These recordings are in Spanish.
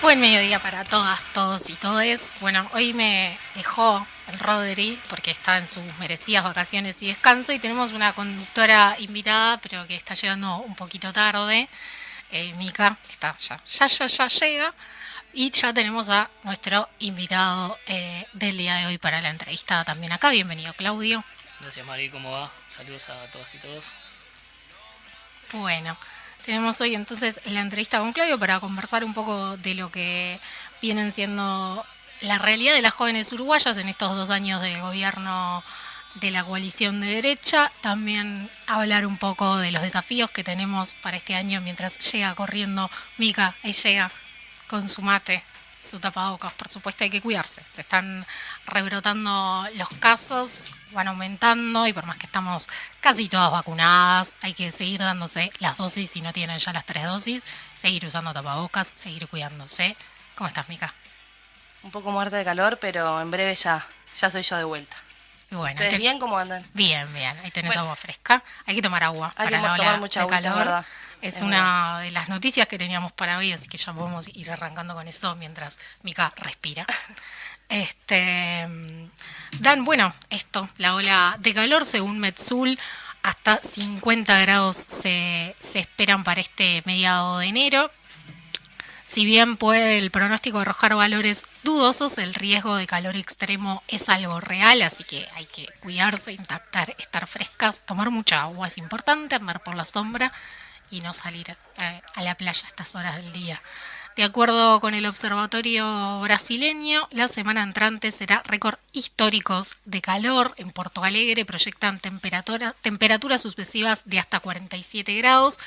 Buen mediodía para todas, todos y todes. Bueno, hoy me dejó el Rodri porque está en sus merecidas vacaciones y descanso y tenemos una conductora invitada, pero que está llegando un poquito tarde. Mica está ya llega. Y ya tenemos a nuestro invitado del día de hoy para la entrevista también acá. Bienvenido, Claudio. Gracias, Mari, ¿cómo va? Saludos a todas y todos. Bueno, tenemos hoy entonces la entrevista con Claudio para conversar un poco de lo que vienen siendo la realidad de las jóvenes uruguayas en estos 2 años de gobierno de la coalición de derecha. También hablar un poco de los desafíos que tenemos para este año mientras llega corriendo Mica. Ahí llega con su mate, su tapabocas. Por supuesto hay que cuidarse. Se están rebrotando los casos, van aumentando y por más que estamos casi todas vacunadas, hay que seguir dándose las dosis si no tienen ya las 3 dosis, seguir usando tapabocas, seguir cuidándose. ¿Cómo estás, Mica? Un poco muerta de calor, pero en breve ya soy yo de vuelta. Y bueno, ¿Ustedes bien? ¿Cómo andan? Bien, bien. Ahí tenés Bueno, agua fresca. Hay que tomar agua hay para que la tomar ola mucha de agüita, calor. ¿verdad? Es Es una de las noticias que teníamos para hoy, así que ya podemos ir arrancando con eso mientras Mica respira. Dan, bueno, la ola de calor, según Metsul, hasta 50 grados se esperan para este mediado de enero. Si bien puede el pronóstico arrojar valores dudosos, el riesgo de calor extremo es algo real, así que hay que cuidarse, intentar estar frescas, tomar mucha agua es importante, andar por la sombra y no salir a la playa a estas horas del día. De acuerdo con el observatorio brasileño, la semana entrante será récord históricos de calor. En Porto Alegre proyectan temperaturas sucesivas de hasta 47 grados,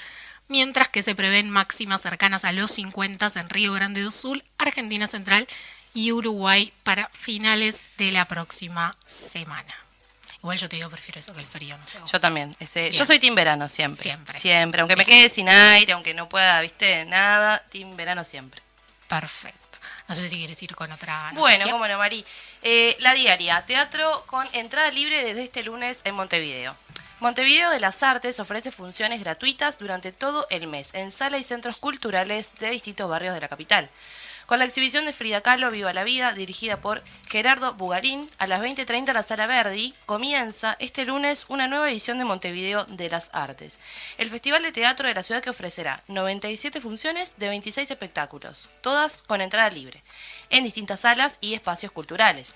mientras que se prevén máximas cercanas a los 50 en Río Grande do Sul, Argentina Central y Uruguay para finales de la próxima semana. Igual yo te digo, prefiero eso que el frío, no sé. Yo también. Yo soy team verano siempre. Siempre. Siempre. Aunque me quede sin aire, aunque no pueda, viste, nada, team verano siempre. Perfecto. No sé si quieres ir con otra noticia. Bueno, cómo no, Mari. La diaria. Teatro con entrada libre desde este lunes en Montevideo. Montevideo de las Artes ofrece funciones gratuitas durante todo el mes en salas y centros culturales de distintos barrios de la capital. Con la exhibición de Frida Kahlo, Viva la Vida, dirigida por Gerardo Bugarín, a las 20:30 en la Sala Verdi, comienza este lunes una nueva edición de Montevideo de las Artes, el festival de teatro de la ciudad que ofrecerá 97 funciones de 26 espectáculos, todas con entrada libre, en distintas salas y espacios culturales.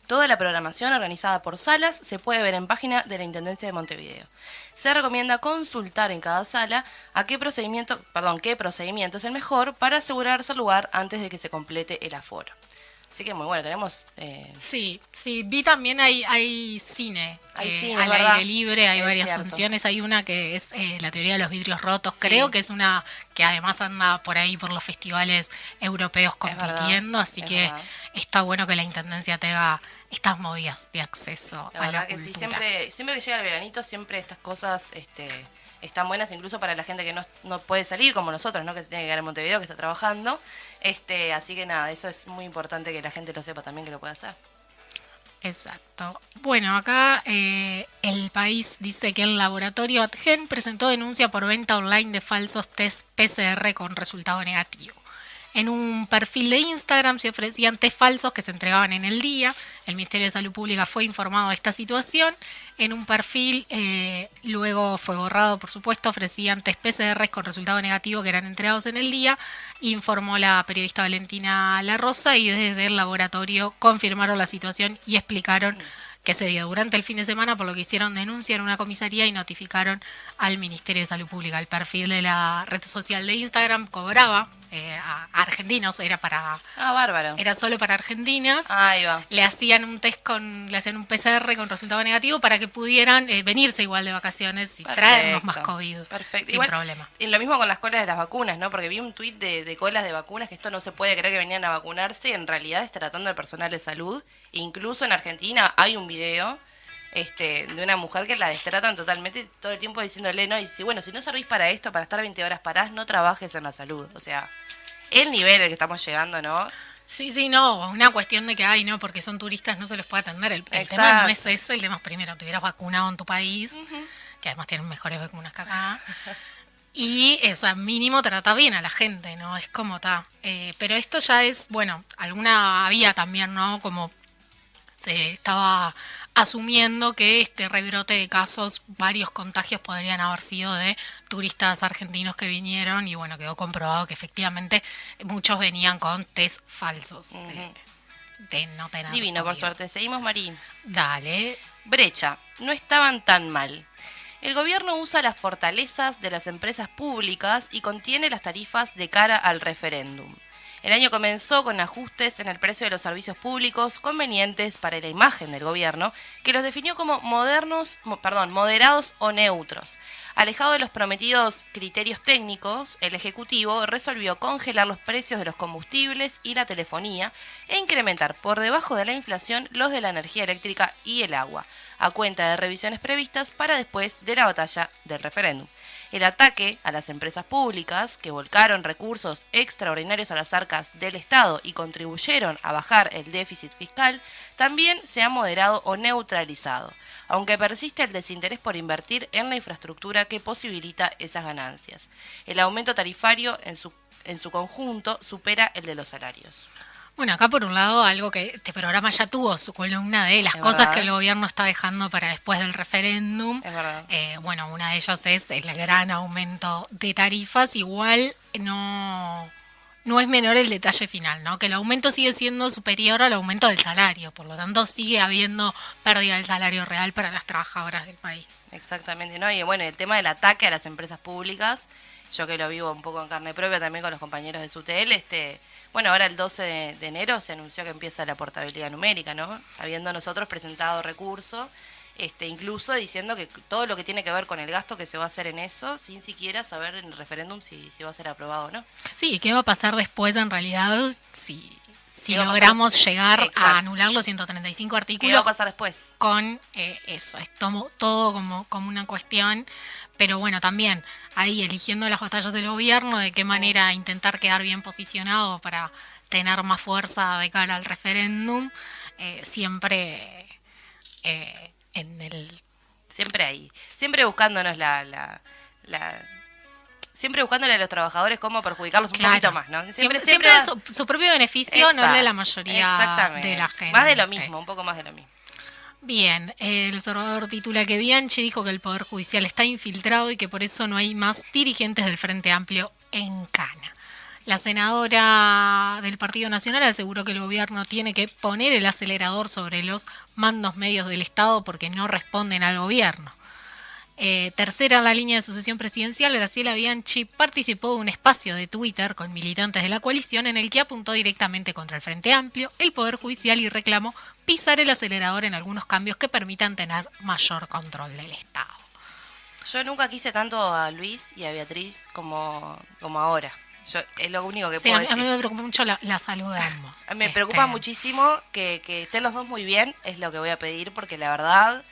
Toda la programación organizada por salas se puede ver en página de la Intendencia de Montevideo. Se recomienda consultar en cada sala qué procedimiento es el mejor para asegurarse el lugar antes de que se complete el aforo. Así que muy bueno, tenemos... Sí, vi también hay cine, Hay cine, al ¿verdad? aire libre, hay Es varias cierto. funciones, hay una que es la teoría de los vidrios rotos, Sí. creo que es una que además anda por ahí por los festivales europeos compitiendo, así que verdad. está bueno que la Intendencia tenga estas movidas de acceso La a la verdad que cultura. sí, siempre que llega el veranito, siempre estas cosas están buenas, incluso para la gente que no puede salir, como nosotros, ¿no? Que se tiene que quedar en Montevideo, que está trabajando. Así que nada, eso es muy importante que la gente lo sepa también que lo puede hacer. Exacto. Bueno, acá El País dice que el laboratorio Adgen presentó denuncia por venta online de falsos test PCR con resultado negativo. En un perfil de Instagram se ofrecían test falsos que se entregaban en el día. El Ministerio de Salud Pública fue informado de esta situación. En un perfil, luego fue borrado, por supuesto, ofrecían test PCR con resultado negativo que eran entregados en el día, informó la periodista Valentina La Rosa, y desde el laboratorio confirmaron la situación y explicaron que se dio durante el fin de semana, por lo que hicieron denuncia en una comisaría y notificaron al Ministerio de Salud Pública. El perfil de la red social de Instagram cobraba a argentinos, Bárbaro. era solo para argentinas. Ahí va. Le hacían un PCR con resultado negativo para que pudieran venirse igual de vacaciones y traernos más COVID. Perfecto. Sin Igual, problema. y lo mismo con las colas de las vacunas, ¿no? Porque vi un tuit de colas de vacunas que esto no se puede creer que venían a vacunarse. En realidad está tratando de personal de salud. Incluso en Argentina hay un video de una mujer que la destratan totalmente todo el tiempo diciéndole, no, y si no servís para esto, para estar 20 horas parás, no trabajes en la salud. O sea, el nivel al que estamos llegando, ¿no? Sí, no, una cuestión de que, no, porque son turistas no se les puede atender. El tema no es ese, el tema es primero, te hubieras vacunado en tu país, que además tienen mejores vacunas que acá. Y, o sea, mínimo trata bien a la gente, ¿no? Es como está. Pero esto ya es, bueno, había también, ¿no? Como se estaba asumiendo que este rebrote de casos, varios contagios podrían haber sido de turistas argentinos que vinieron y bueno, quedó comprobado que efectivamente muchos venían con test falsos de no tener Divino, por COVID. suerte. Seguimos, Mari. Dale. Brecha. No estaban tan mal. El gobierno usa las fortalezas de las empresas públicas y contiene las tarifas de cara al referéndum. El año comenzó con ajustes en el precio de los servicios públicos convenientes para la imagen del gobierno, que los definió como moderados o neutros. Alejado de los prometidos criterios técnicos, el Ejecutivo resolvió congelar los precios de los combustibles y la telefonía e incrementar por debajo de la inflación los de la energía eléctrica y el agua, a cuenta de revisiones previstas para después de la batalla del referéndum. El ataque a las empresas públicas, que volcaron recursos extraordinarios a las arcas del Estado y contribuyeron a bajar el déficit fiscal, también se ha moderado o neutralizado, aunque persiste el desinterés por invertir en la infraestructura que posibilita esas ganancias. El aumento tarifario en su conjunto supera el de los salarios. Bueno, acá por un lado, algo que este programa ya tuvo su columna de las cosas que el gobierno está dejando para después del referéndum. Es verdad. Bueno, una de ellas es el gran aumento de tarifas. Igual no es menor el detalle final, ¿no? Que el aumento sigue siendo superior al aumento del salario. Por lo tanto, sigue habiendo pérdida del salario real para las trabajadoras del país. Exactamente, ¿no? Y bueno, el tema del ataque a las empresas públicas, yo que lo vivo un poco en carne propia también con los compañeros de SUTEL, bueno, ahora el 12 de enero se anunció que empieza la portabilidad numérica, ¿no? Habiendo nosotros presentado recurso, incluso diciendo que todo lo que tiene que ver con el gasto que se va a hacer en eso, sin siquiera saber en el referéndum si va a ser aprobado o no. Sí, ¿y qué va a pasar después en realidad si logramos llegar Exacto. a anular los 135 artículos? ¿Qué va a pasar después? Con eso, es todo como una cuestión, pero bueno, también ahí eligiendo las batallas del gobierno, de qué manera intentar quedar bien posicionado para tener más fuerza de cara al referéndum, siempre en el... Siempre ahí, siempre buscándonos siempre buscándole a los trabajadores cómo perjudicarlos un poquito más, ¿no? Siempre va- su propio beneficio, no el de la mayoría de la gente. Más de lo mismo, un poco más de lo mismo. Bien, el observador titula que Bianchi dijo que el Poder Judicial está infiltrado y que por eso no hay más dirigentes del Frente Amplio en Cana. La senadora del Partido Nacional aseguró que el gobierno tiene que poner el acelerador sobre los mandos medios del Estado porque no responden al gobierno. Tercera en la línea de sucesión presidencial, Graciela Bianchi participó de un espacio de Twitter con militantes de la coalición en el que apuntó directamente contra el Frente Amplio, el Poder Judicial y reclamó pisar el acelerador en algunos cambios que permitan tener mayor control del Estado. Yo nunca quise tanto a Luis y a Beatriz como ahora. Es lo único que Sí, puedo a decir. mí me preocupa mucho la salud de ambos. Me preocupa muchísimo que estén los dos muy bien, es lo que voy a pedir, porque la verdad...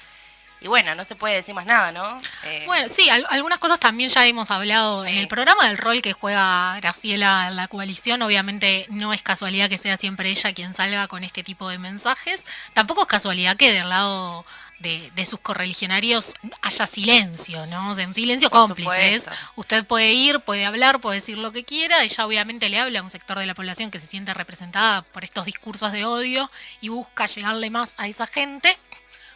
Y bueno, no se puede decir más nada, ¿no? Bueno, sí, algunas cosas también ya hemos hablado Sí. en el programa del rol que juega Graciela en la coalición. Obviamente no es casualidad que sea siempre ella quien salga con este tipo de mensajes. Tampoco es casualidad que del lado de sus correligionarios haya silencio, ¿no? O sea, un silencio Por cómplice. supuesto. Usted puede ir, puede hablar, puede decir lo que quiera. Ella obviamente le habla a un sector de la población que se siente representada por estos discursos de odio y busca llegarle más a esa gente.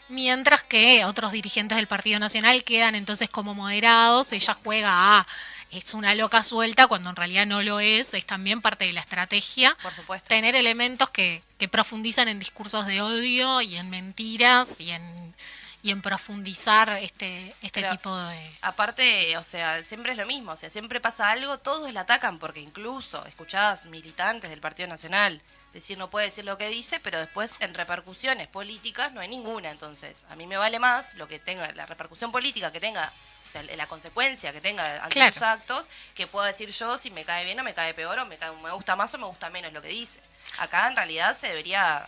Mientras que otros dirigentes del Partido Nacional quedan entonces como moderados, ella juega a es una loca suelta cuando en realidad no lo es también parte de la estrategia. Por supuesto. Tener elementos que profundizan en discursos de odio y en mentiras y en profundizar este Pero, tipo de... Aparte, o sea, siempre es lo mismo, o sea, siempre pasa algo, todos la atacan, porque incluso escuchás militantes del Partido Nacional decir no puede decir lo que dice, pero después en repercusiones políticas no hay ninguna. Entonces, a mí me vale más lo que tenga, la repercusión política que tenga, o sea, la consecuencia que tenga ante Claro. sus actos, que pueda decir yo si me cae bien o me cae peor, o me gusta más o me gusta menos lo que dice. Acá en realidad se debería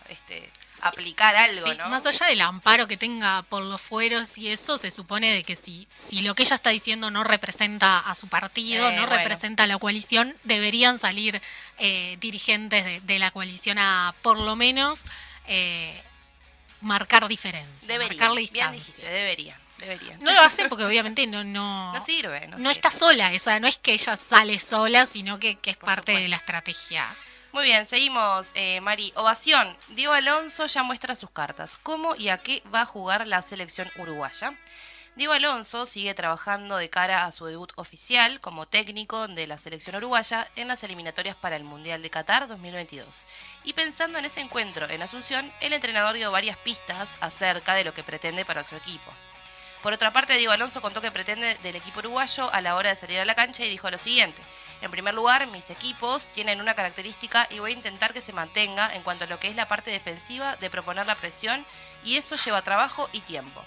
aplicar algo, Sí, ¿no? más allá del amparo que tenga por los fueros y eso, se supone de que si lo que ella está diciendo no representa a su partido, no bueno. representa a la coalición, deberían salir dirigentes de la coalición a por lo menos marcar diferencia, marcar Deberían, bien distancia. dijiste, deberían. Deberían. No lo hace porque obviamente no sirve. No está sola, o sea, no es que ella sale sola, sino que es Por parte de supuesto. la estrategia. Muy bien, seguimos, Mari. Ovación. Diego Alonso ya muestra sus cartas. ¿Cómo y a qué va a jugar la selección uruguaya? Diego Alonso sigue trabajando de cara a su debut oficial como técnico de la selección uruguaya en las eliminatorias para el Mundial de Qatar 2022. Y pensando en ese encuentro en Asunción, el entrenador dio varias pistas acerca de lo que pretende para su equipo. Por otra parte, Diego Alonso contó que pretende del equipo uruguayo a la hora de salir a la cancha y dijo lo siguiente: en primer lugar, mis equipos tienen una característica y voy a intentar que se mantenga en cuanto a lo que es la parte defensiva de proponer la presión, y eso lleva trabajo y tiempo.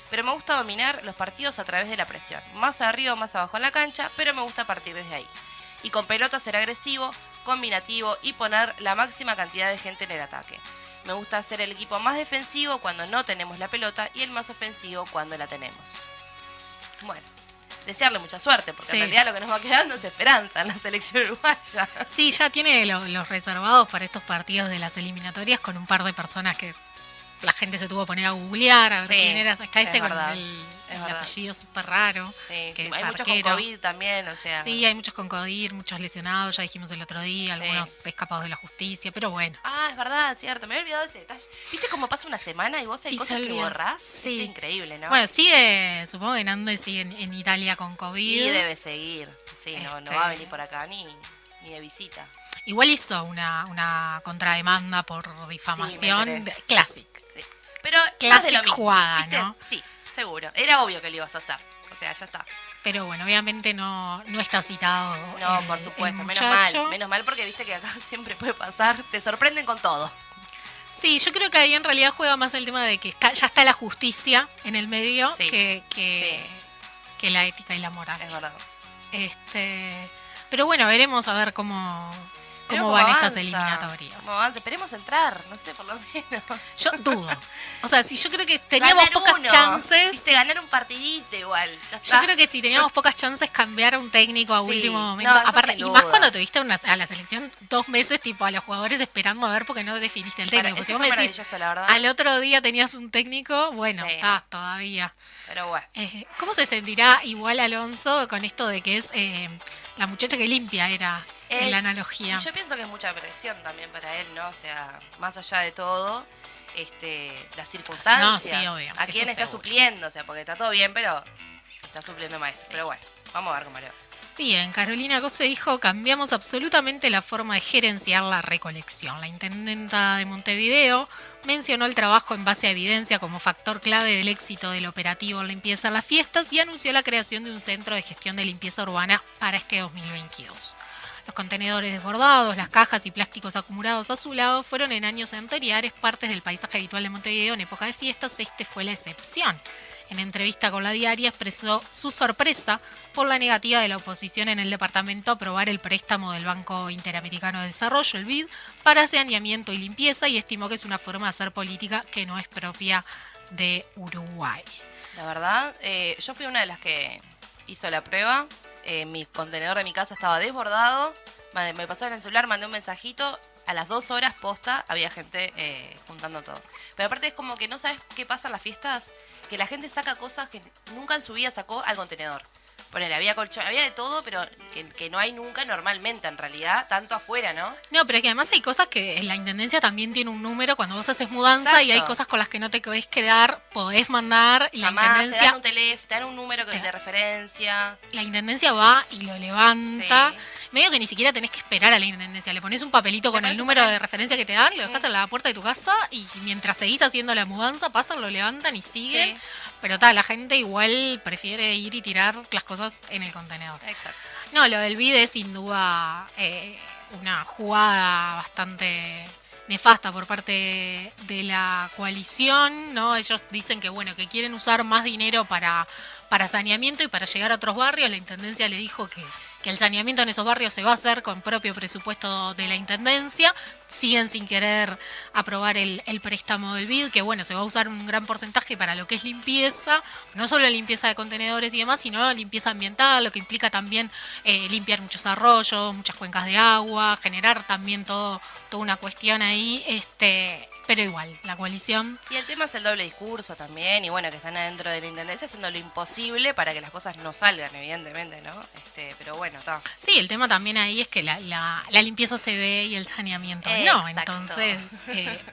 Pero me gusta dominar los partidos a través de la presión, más arriba o más abajo en la cancha, pero me gusta partir desde ahí. Y con pelota ser agresivo, combinativo y poner la máxima cantidad de gente en el ataque. Me gusta ser el equipo más defensivo cuando no tenemos la pelota y el más ofensivo cuando la tenemos. Bueno, desearle mucha suerte, porque en realidad lo que nos va quedando es esperanza en la selección uruguaya. Sí, ya tiene los reservados para estos partidos de las eliminatorias con un par de personas que la gente se tuvo que poner a googlear, a ver quién era. Está ese con el apellido súper raro. Sí, que hay es muchos arquero. con COVID también, o sea. Sí, hay muchos con COVID, muchos lesionados, ya dijimos el otro día, algunos escapados de la justicia, pero bueno. Ah, es verdad, cierto, me había olvidado ese detalle. ¿Viste cómo pasa una semana y vos hay cosas que borrás? Sí. Es increíble, ¿no? Bueno, sigue, supongo que Nández sigue en Italia con COVID. Y debe seguir, sí, no va a venir por acá ni de visita. Igual hizo una contrademanda por difamación, Sí, Classic. Sí. Pero Classic más de lo mismo, jugada, ¿viste? ¿no? Sí, seguro. Era obvio que lo ibas a hacer. O sea, ya está. Pero bueno, obviamente no está citado. No, por supuesto, menos mal porque viste que acá siempre puede pasar, te sorprenden con todo. Sí, yo creo que ahí en realidad juega más el tema de que ya está la justicia en el medio que la ética y la moral. Es verdad. Pero bueno, veremos a ver cómo van estas eliminatorias. ¿Cómo avanza? Esperemos entrar, no sé, por lo menos. Yo dudo. O sea, si yo creo que teníamos pocas chances. Viste, ganar un partidito igual. Ya está. Yo creo que si teníamos pocas chances cambiar a un técnico a último momento. No, Aparte, y más cuando te viste a la selección 2 meses, tipo a los jugadores esperando a ver porque no definiste el técnico. Porque si vos me decís, la verdad. al otro día tenías un técnico, bueno, está todavía. Pero bueno. ¿Cómo se sentirá igual Alonso con esto de que es la muchacha que limpia en la analogía? Yo pienso que es mucha presión también para él, ¿no? O sea, más allá de todo, las circunstancias. No, sí, obvio. A quién está supliendo, o sea, porque está todo bien, pero está supliendo más. Sí. Pero bueno, vamos a ver cómo le va. Bien, Carolina Cose dijo: cambiamos absolutamente la forma de gerenciar la recolección. La intendenta de Montevideo mencionó el trabajo en base a evidencia como factor clave del éxito del operativo en limpieza en las fiestas y anunció la creación de un centro de gestión de limpieza urbana para este 2022. Los contenedores desbordados, las cajas y plásticos acumulados a su lado fueron en años anteriores partes del paisaje habitual de Montevideo en época de fiestas. Este fue la excepción. En entrevista con La Diaria expresó su sorpresa por la negativa de la oposición en el departamento a aprobar el préstamo del Banco Interamericano de Desarrollo, el BID, para saneamiento y limpieza, y estimó que es una forma de hacer política que no es propia de Uruguay. La verdad, yo fui una de las que hizo la prueba. Mi contenedor de mi casa estaba desbordado. Me pasaron el celular, mandé un mensajito. A las 2 horas posta había gente juntando todo. Pero aparte es como que no sabes qué pasa en las fiestas, que la gente saca cosas que nunca en su vida sacó al contenedor. Ponele, había colchón, había de todo, pero que no hay nunca normalmente en realidad, tanto afuera, ¿no? No, pero es que además hay cosas que en la intendencia también tiene un número cuando vos haces mudanza. Exacto. Y hay cosas con las que no te podés quedar, podés mandar y llamás, la intendencia te dan un teléfono, te dan un número de referencia. La intendencia va y lo levanta. Sí. Medio que ni siquiera tenés que esperar a la intendencia. Le pones un papelito con el número de referencia que te dan, lo dejas en la puerta de tu casa y mientras seguís haciendo la mudanza, pasan, lo levantan y siguen. Sí. Pero la gente igual prefiere ir y tirar las cosas en el contenedor. Exacto. No, lo del BID es sin duda una jugada bastante nefasta por parte de la coalición, ¿no? Ellos dicen que que quieren usar más dinero para saneamiento y para llegar a otros barrios. La intendencia le dijo que el saneamiento en esos barrios se va a hacer con propio presupuesto de la intendencia. Siguen sin querer aprobar el préstamo del BID, que se va a usar un gran porcentaje para lo que es limpieza, no solo limpieza de contenedores y demás, sino limpieza ambiental, lo que implica también limpiar muchos arroyos, muchas cuencas de agua, generar también toda una cuestión ahí pero igual, la coalición... Y el tema es el doble discurso también, y bueno, que están adentro de la Intendencia haciendo lo imposible para que las cosas no salgan, evidentemente, ¿no? Pero bueno, está. Sí, el tema también ahí es que la limpieza se ve y el saneamiento no, Exacto. entonces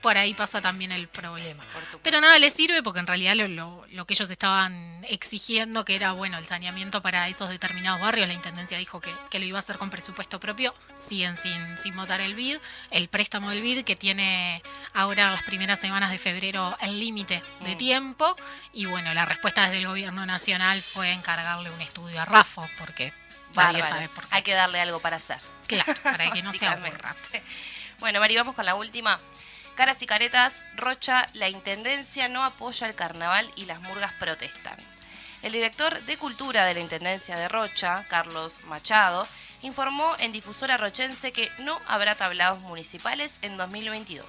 por ahí pasa también el problema. Por supuesto. Pero nada les sirve porque en realidad lo que ellos estaban exigiendo, que era bueno el saneamiento para esos determinados barrios, la Intendencia dijo que lo iba a hacer con presupuesto propio, siguen sin votar el BID, el préstamo del BID que tiene ahora las primeras semanas de febrero el límite de tiempo, y bueno, la respuesta desde el gobierno nacional fue encargarle un estudio a Rafo, porque nadie Bárbaro. sabe por qué. Hay que darle algo para hacer. Claro, para que no se Básicamente. aburra. Bueno, Mari, vamos con la última. Caras y caretas, Rocha, la Intendencia no apoya el carnaval y las murgas protestan. El director de Cultura de la Intendencia de Rocha, Carlos Machado, informó en Difusora Rochense que no habrá tablados municipales en 2022.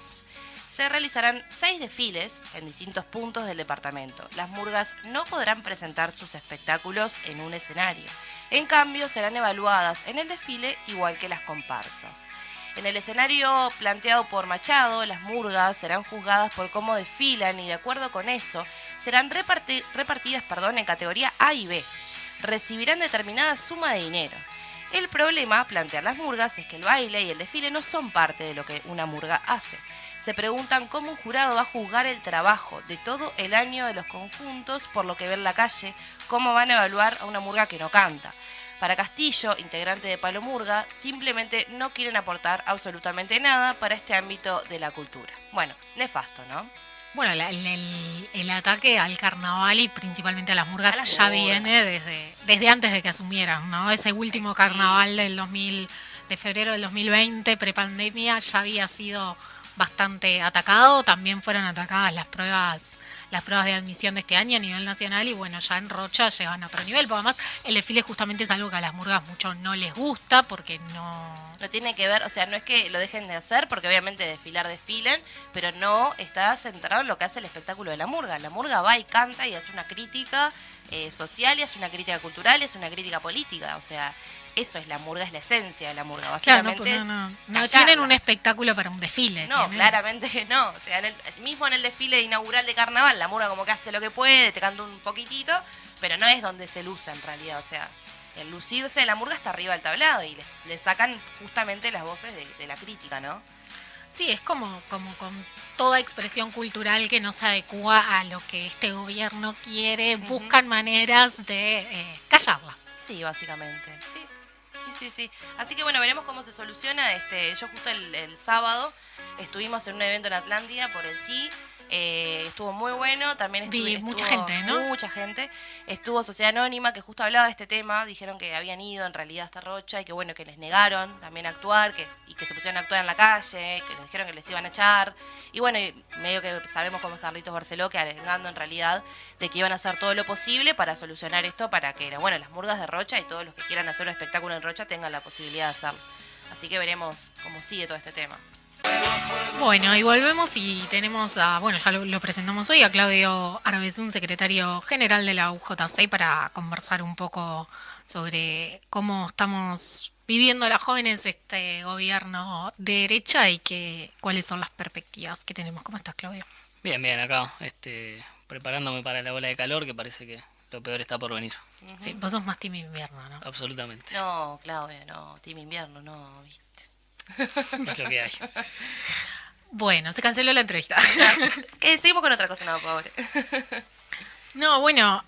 Se realizarán 6 desfiles en distintos puntos del departamento. Las murgas no podrán presentar sus espectáculos en un escenario. En cambio, serán evaluadas en el desfile igual que las comparsas. En el escenario planteado por Machado, las murgas serán juzgadas por cómo desfilan y de acuerdo con eso serán repartidas en categoría A y B. Recibirán determinada suma de dinero. El problema, plantear las murgas, es que el baile y el desfile no son parte de lo que una murga hace. Se preguntan cómo un jurado va a juzgar el trabajo de todo el año de los conjuntos por lo que ve en la calle, cómo van a evaluar a una murga que no canta. Para Castillo, integrante de Palo Murga, simplemente no quieren aportar absolutamente nada para este ámbito de la cultura. Bueno, nefasto, ¿no? Bueno, el ataque al carnaval y principalmente a las murgas A las ya murgas. viene desde antes de que asumieran, ¿no? Ese último Sí. carnaval de febrero del 2020, prepandemia, ya había sido bastante atacado. También fueron atacadas las pruebas de admisión de este año a nivel nacional y bueno, ya en Rocha llegan a otro nivel, porque además el desfile justamente es algo que a las murgas mucho no les gusta porque No tiene que ver, o sea, no es que lo dejen de hacer, porque obviamente desfilen, pero no está centrado en lo que hace el espectáculo de la murga. La murga va y canta y hace una crítica social, y hace una crítica cultural, y hace una crítica política, o sea, eso es la murga, es la esencia de la murga. claro, Básicamente no callarla. tienen un espectáculo para un desfile. No, tienen- claramente que no. O sea, mismo en el desfile inaugural de carnaval, la murga como que hace lo que puede, te canta un poquitito, pero no es donde se luce en realidad. O sea, el lucirse de la murga está arriba del tablado y le sacan justamente las voces de la crítica, ¿no? Sí, es como con toda expresión cultural que no se adecua a lo que este gobierno quiere, buscan maneras de callarlas. Sí, básicamente. Sí. Así que bueno, veremos cómo se soluciona. Yo justo el sábado estuvimos en un evento en Atlántida por el Sí. Estuvo muy bueno, también Vi estuvo mucha gente, ¿no? Mucha gente. Estuvo Sociedad Anónima, que justo hablaba de este tema, dijeron que habían ido en realidad hasta Rocha y que bueno, que les negaron también actuar, y que se pusieron a actuar en la calle, que les dijeron que les iban a echar. Y bueno, y medio que sabemos cómo es Carlitos Barceló, que alegando en realidad de que iban a hacer todo lo posible para solucionar esto, para que las murgas de Rocha y todos los que quieran hacer un espectáculo en Rocha tengan la posibilidad de hacerlo. Así que veremos cómo sigue todo este tema. Bueno, y volvemos y tenemos ya lo presentamos hoy, a Claudio Arbezún, secretario general de la UJC, para conversar un poco sobre cómo estamos viviendo las jóvenes este gobierno de derecha y cuáles son las perspectivas que tenemos. ¿Cómo estás, Claudio? Bien, acá, preparándome para la ola de calor, que parece que lo peor está por venir. Sí, vos sos más team invierno, ¿no? Absolutamente. No, Claudia, no, Team Invierno, no, viste. Es lo que hay. Bueno, se canceló la entrevista. Que seguimos con otra cosa, no, pobre. No, bueno,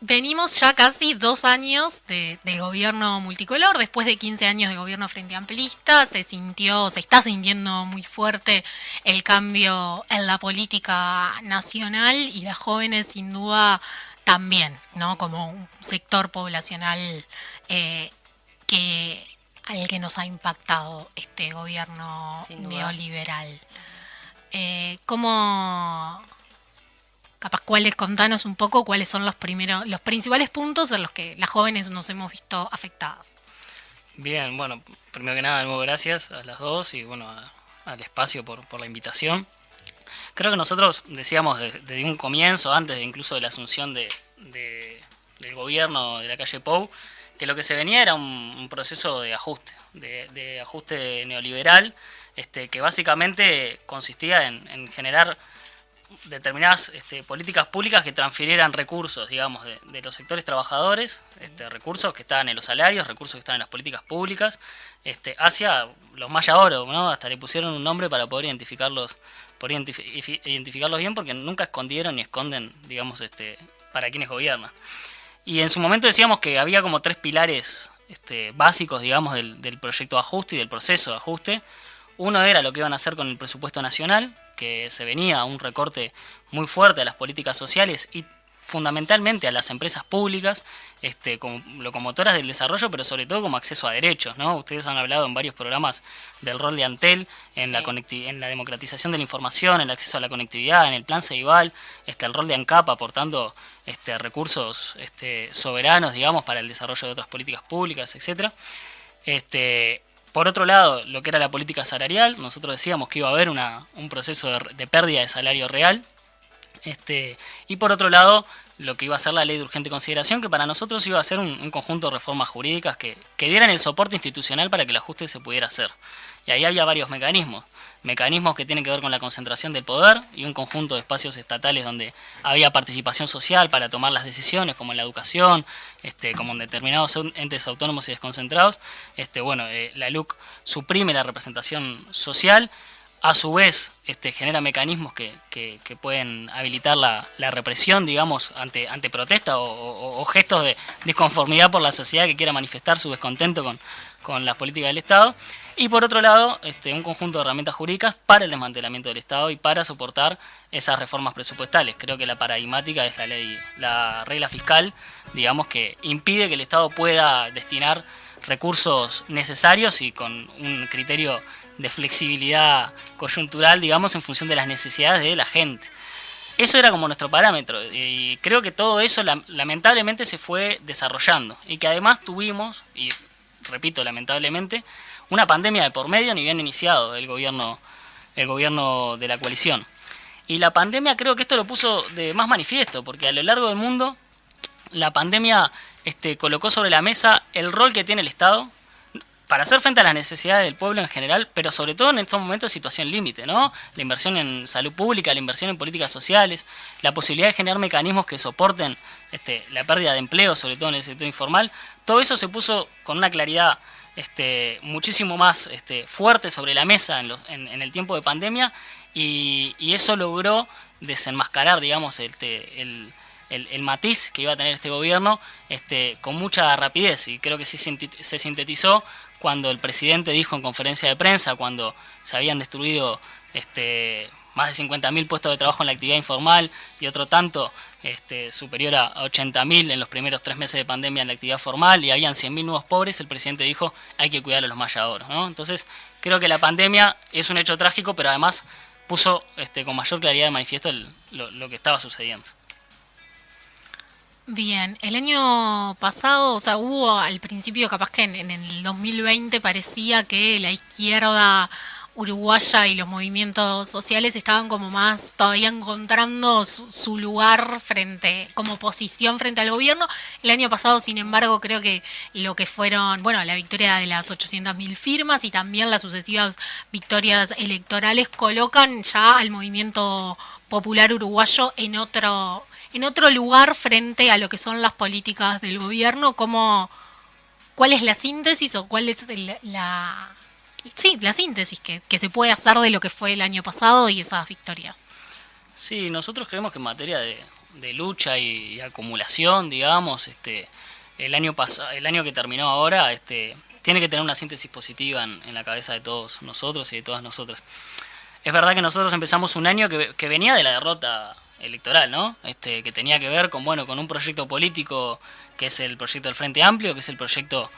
venimos ya casi 2 años de gobierno multicolor, después de 15 años de gobierno frente amplista, se está sintiendo muy fuerte el cambio en la política nacional y las jóvenes sin duda también, ¿no? Como un sector poblacional al que nos ha impactado este gobierno Sin duda. neoliberal. ¿Cómo... Capaz, contanos un poco cuáles son los principales puntos en los que las jóvenes nos hemos visto afectadas? Bien, bueno, primero que nada, de nuevo gracias a las dos y bueno, al espacio por la invitación. Creo que nosotros decíamos desde un comienzo, antes incluso de la asunción del gobierno de la calle Pou, que lo que se venía era un proceso de ajuste. de ajuste neoliberal, que básicamente consistía en generar determinadas políticas públicas que transfirieran recursos, digamos, de los sectores trabajadores, recursos que estaban en los salarios, recursos que estaban en las políticas públicas, hacia los Maya Oro, ¿no? Hasta le pusieron un nombre para poder identificarlos bien, porque nunca escondieron ni esconden, digamos, para quienes gobiernan. Y en su momento decíamos que había como 3 pilares básicos, digamos, del proyecto de ajuste y del proceso de ajuste. Uno era lo que iban a hacer con el presupuesto nacional, que se venía un recorte muy fuerte a las políticas sociales y fundamentalmente a las empresas públicas, como locomotoras del desarrollo, pero sobre todo como acceso a derechos, ¿no? Ustedes han hablado en varios programas del rol de Antel en la democratización de la información, el acceso a la conectividad, en el plan Ceibal, el rol de ANCAP aportando recursos soberanos, digamos, para el desarrollo de otras políticas públicas, etcétera. Por otro lado, lo que era la política salarial, nosotros decíamos que iba a haber un proceso de pérdida de salario real. Y por otro lado, lo que iba a ser la ley de urgente consideración, que para nosotros iba a ser un conjunto de reformas jurídicas que dieran el soporte institucional para que el ajuste se pudiera hacer. Y ahí había varios mecanismos que tienen que ver con la concentración del poder y un conjunto de espacios estatales donde había participación social para tomar las decisiones, como en la educación, como en determinados entes autónomos y desconcentrados. La LUC suprime la representación social. A su vez, genera mecanismos que pueden habilitar la represión, digamos, ante protesta o gestos de disconformidad por la sociedad que quiera manifestar su descontento con las políticas del Estado. Y por otro lado, un conjunto de herramientas jurídicas para el desmantelamiento del Estado y para soportar esas reformas presupuestales. Creo que la paradigmática es la regla fiscal, digamos, que impide que el Estado pueda destinar recursos necesarios y con un criterio de flexibilidad coyuntural, digamos, en función de las necesidades de la gente. Eso era como nuestro parámetro y creo que todo eso lamentablemente se fue desarrollando y que además tuvimos, y repito, lamentablemente, una pandemia de por medio ni bien iniciado el gobierno de la coalición. Y la pandemia creo que esto lo puso de más manifiesto, porque a lo largo del mundo la pandemia colocó sobre la mesa el rol que tiene el Estado para hacer frente a las necesidades del pueblo en general, pero sobre todo en estos momentos de situación límite, ¿no? La inversión en salud pública, la inversión en políticas sociales, la posibilidad de generar mecanismos que soporten la pérdida de empleo, sobre todo en el sector informal, todo eso se puso con una claridad muchísimo más fuerte sobre la mesa en el tiempo de pandemia y eso logró desenmascarar, digamos, el matiz que iba a tener este gobierno con mucha rapidez, y creo que sí se sintetizó cuando el presidente dijo en conferencia de prensa, cuando se habían destruido más de 50.000 puestos de trabajo en la actividad informal y otro tanto superior a 80.000 en los primeros 3 meses de pandemia en la actividad formal, y habían 100.000 nuevos pobres, el presidente dijo hay que cuidar a los Maya Oro, ¿no? Entonces creo que la pandemia es un hecho trágico, pero además puso con mayor claridad de manifiesto lo que estaba sucediendo. Bien, el año pasado, o sea, hubo al principio, capaz que en el 2020 parecía que la izquierda uruguaya y los movimientos sociales estaban como más todavía encontrando su lugar como posición frente al gobierno. El año pasado, sin embargo, creo que lo que fueron, la victoria de las 800.000 firmas y también las sucesivas victorias electorales colocan ya al movimiento popular uruguayo en otro lugar frente a lo que son las políticas del gobierno. ¿Cuál es la síntesis o cuál es la síntesis que se puede hacer de lo que fue el año pasado y esas victorias? Sí, nosotros creemos que en materia de lucha y acumulación, digamos, el año que terminó ahora, tiene que tener una síntesis positiva en la cabeza de todos nosotros y de todas nosotras. Es verdad que nosotros empezamos un año que venía de la derrota electoral, ¿no? Que tenía que ver con un proyecto político que es el proyecto del Frente Amplio, que es el proyecto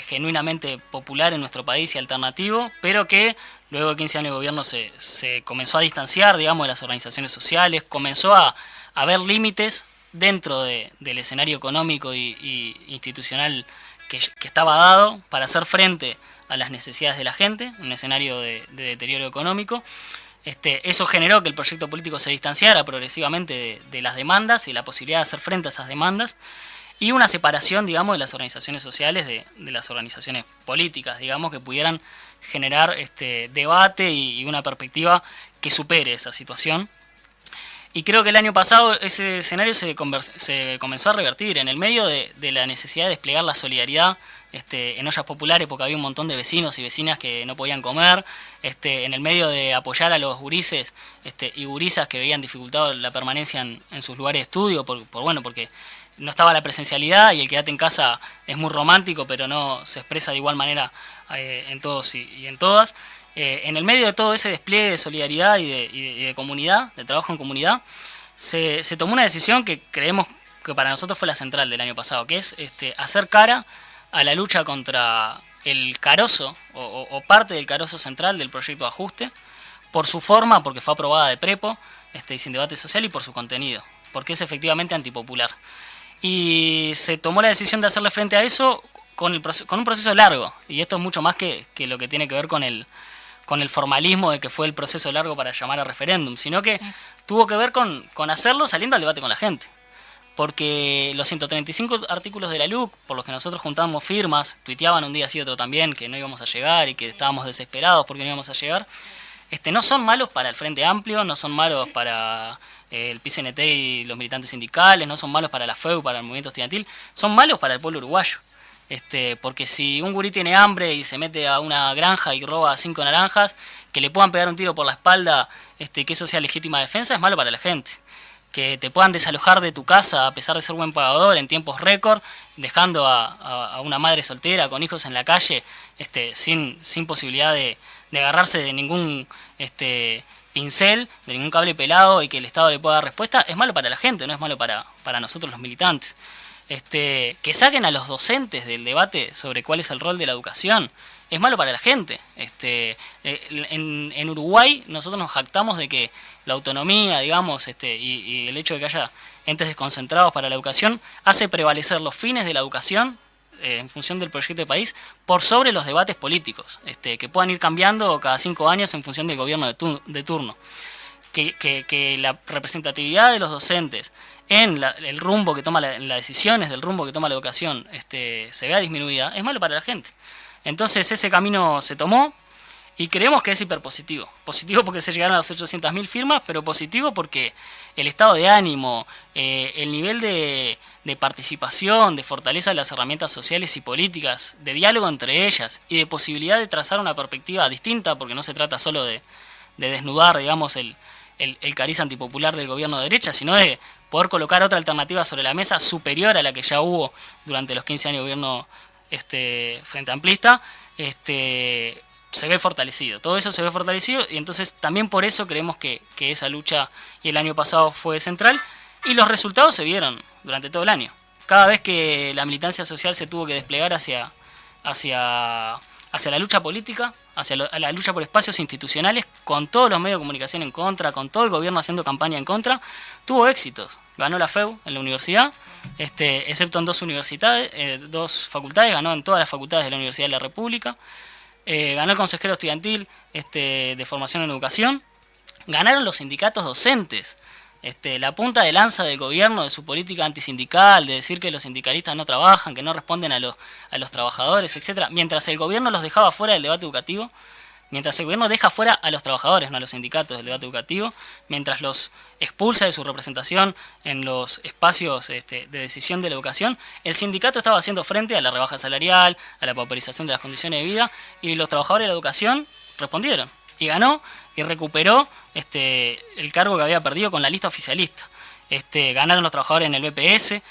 genuinamente popular en nuestro país y alternativo, pero que luego de 15 años de gobierno se comenzó a distanciar, digamos, de las organizaciones sociales, comenzó a haber límites dentro del escenario económico y institucional que estaba dado para hacer frente a las necesidades de la gente, un escenario de deterioro económico. Eso generó que el proyecto político se distanciara progresivamente de las demandas y la posibilidad de hacer frente a esas demandas, y una separación, digamos, de las organizaciones sociales de las organizaciones políticas, digamos, que pudieran generar debate y una perspectiva que supere esa situación. Y creo que el año pasado ese escenario se comenzó a revertir en el medio de la necesidad de desplegar la solidaridad en ollas populares, porque había un montón de vecinos y vecinas que no podían comer, en el medio de apoyar a los gurises y gurisas que veían dificultado la permanencia en sus lugares de estudio, porque no estaba la presencialidad y el quedate en casa es muy romántico, pero no se expresa de igual manera en todos y en todas. En el medio de todo ese despliegue de solidaridad y de comunidad, de trabajo en comunidad, se tomó una decisión que creemos que para nosotros fue la central del año pasado, que es hacer cara a la lucha contra el carozo o parte del carozo central del proyecto de ajuste, por su forma, porque fue aprobada de prepo y sin debate social, y por su contenido, porque es efectivamente antipopular. Y se tomó la decisión de hacerle frente a eso con un proceso largo, y esto es mucho más que lo que tiene que ver con el formalismo de que fue el proceso largo para llamar a referéndum, sino que tuvo que ver con hacerlo saliendo al debate con la gente. Porque los 135 artículos de la LUC, por los que nosotros juntamos firmas, tuiteaban un día sí otro también que no íbamos a llegar y que estábamos desesperados porque no íbamos a llegar, no son malos para el Frente Amplio, no son malos para el PCNT y los militantes sindicales, no son malos para la FEU, para el movimiento estudiantil, son malos para el pueblo uruguayo. Porque si un gurí tiene hambre y se mete a una granja y roba 5 naranjas, que le puedan pegar un tiro por la espalda, que eso sea legítima defensa, es malo para la gente. Que te puedan desalojar de tu casa a pesar de ser buen pagador en tiempos récord, dejando a una madre soltera con hijos en la calle, sin posibilidad de agarrarse de ningún pincel, de ningún cable pelado, y que el Estado le pueda dar respuesta, es malo para la gente, no es malo para nosotros los militantes. Que saquen a los docentes del debate sobre cuál es el rol de la educación, es malo para la gente. En Uruguay nosotros nos jactamos de que la autonomía, digamos, y el hecho de que haya entes desconcentrados para la educación hace prevalecer los fines de la educación en función del proyecto de país por sobre los debates políticos, que puedan ir cambiando cada 5 años en función del gobierno de turno. Que la representatividad de los docentes en el rumbo que toma las decisiones del rumbo que toma la educación se vea disminuida, es malo para la gente. Entonces ese camino se tomó y creemos que es hiperpositivo. Positivo porque se llegaron a las 800.000 firmas, pero positivo porque el estado de ánimo, el nivel de participación, de fortaleza de las herramientas sociales y políticas, de diálogo entre ellas y de posibilidad de trazar una perspectiva distinta, porque no se trata solo de desnudar, digamos, el cariz antipopular del gobierno de derecha, sino de poder colocar otra alternativa sobre la mesa superior a la que ya hubo durante los 15 años de gobierno frente amplista, se ve fortalecido. Todo eso se ve fortalecido, y entonces también por eso creemos que esa lucha y el año pasado fue central, y los resultados se vieron durante todo el año. Cada vez que la militancia social se tuvo que desplegar hacia la lucha política, hacia la lucha por espacios institucionales, con todos los medios de comunicación en contra, con todo el gobierno haciendo campaña en contra, tuvo éxitos. Ganó la FEU en la universidad, excepto en 2 facultades, ganó en todas las facultades de la Universidad de la República, ganó el consejero estudiantil de formación en educación, ganaron los sindicatos docentes. La punta de lanza del gobierno, de su política antisindical, de decir que los sindicalistas no trabajan, que no responden a los trabajadores, etcétera, mientras el gobierno los dejaba fuera del debate educativo, mientras el gobierno deja fuera a los trabajadores, no a los sindicatos, del debate educativo, mientras los expulsa de su representación en los espacios de decisión de la educación, el sindicato estaba haciendo frente a la rebaja salarial, a la pauperización de las condiciones de vida, y los trabajadores de la educación respondieron. Y ganó y recuperó el cargo que había perdido con la lista oficialista. Ganaron los trabajadores en el BPS,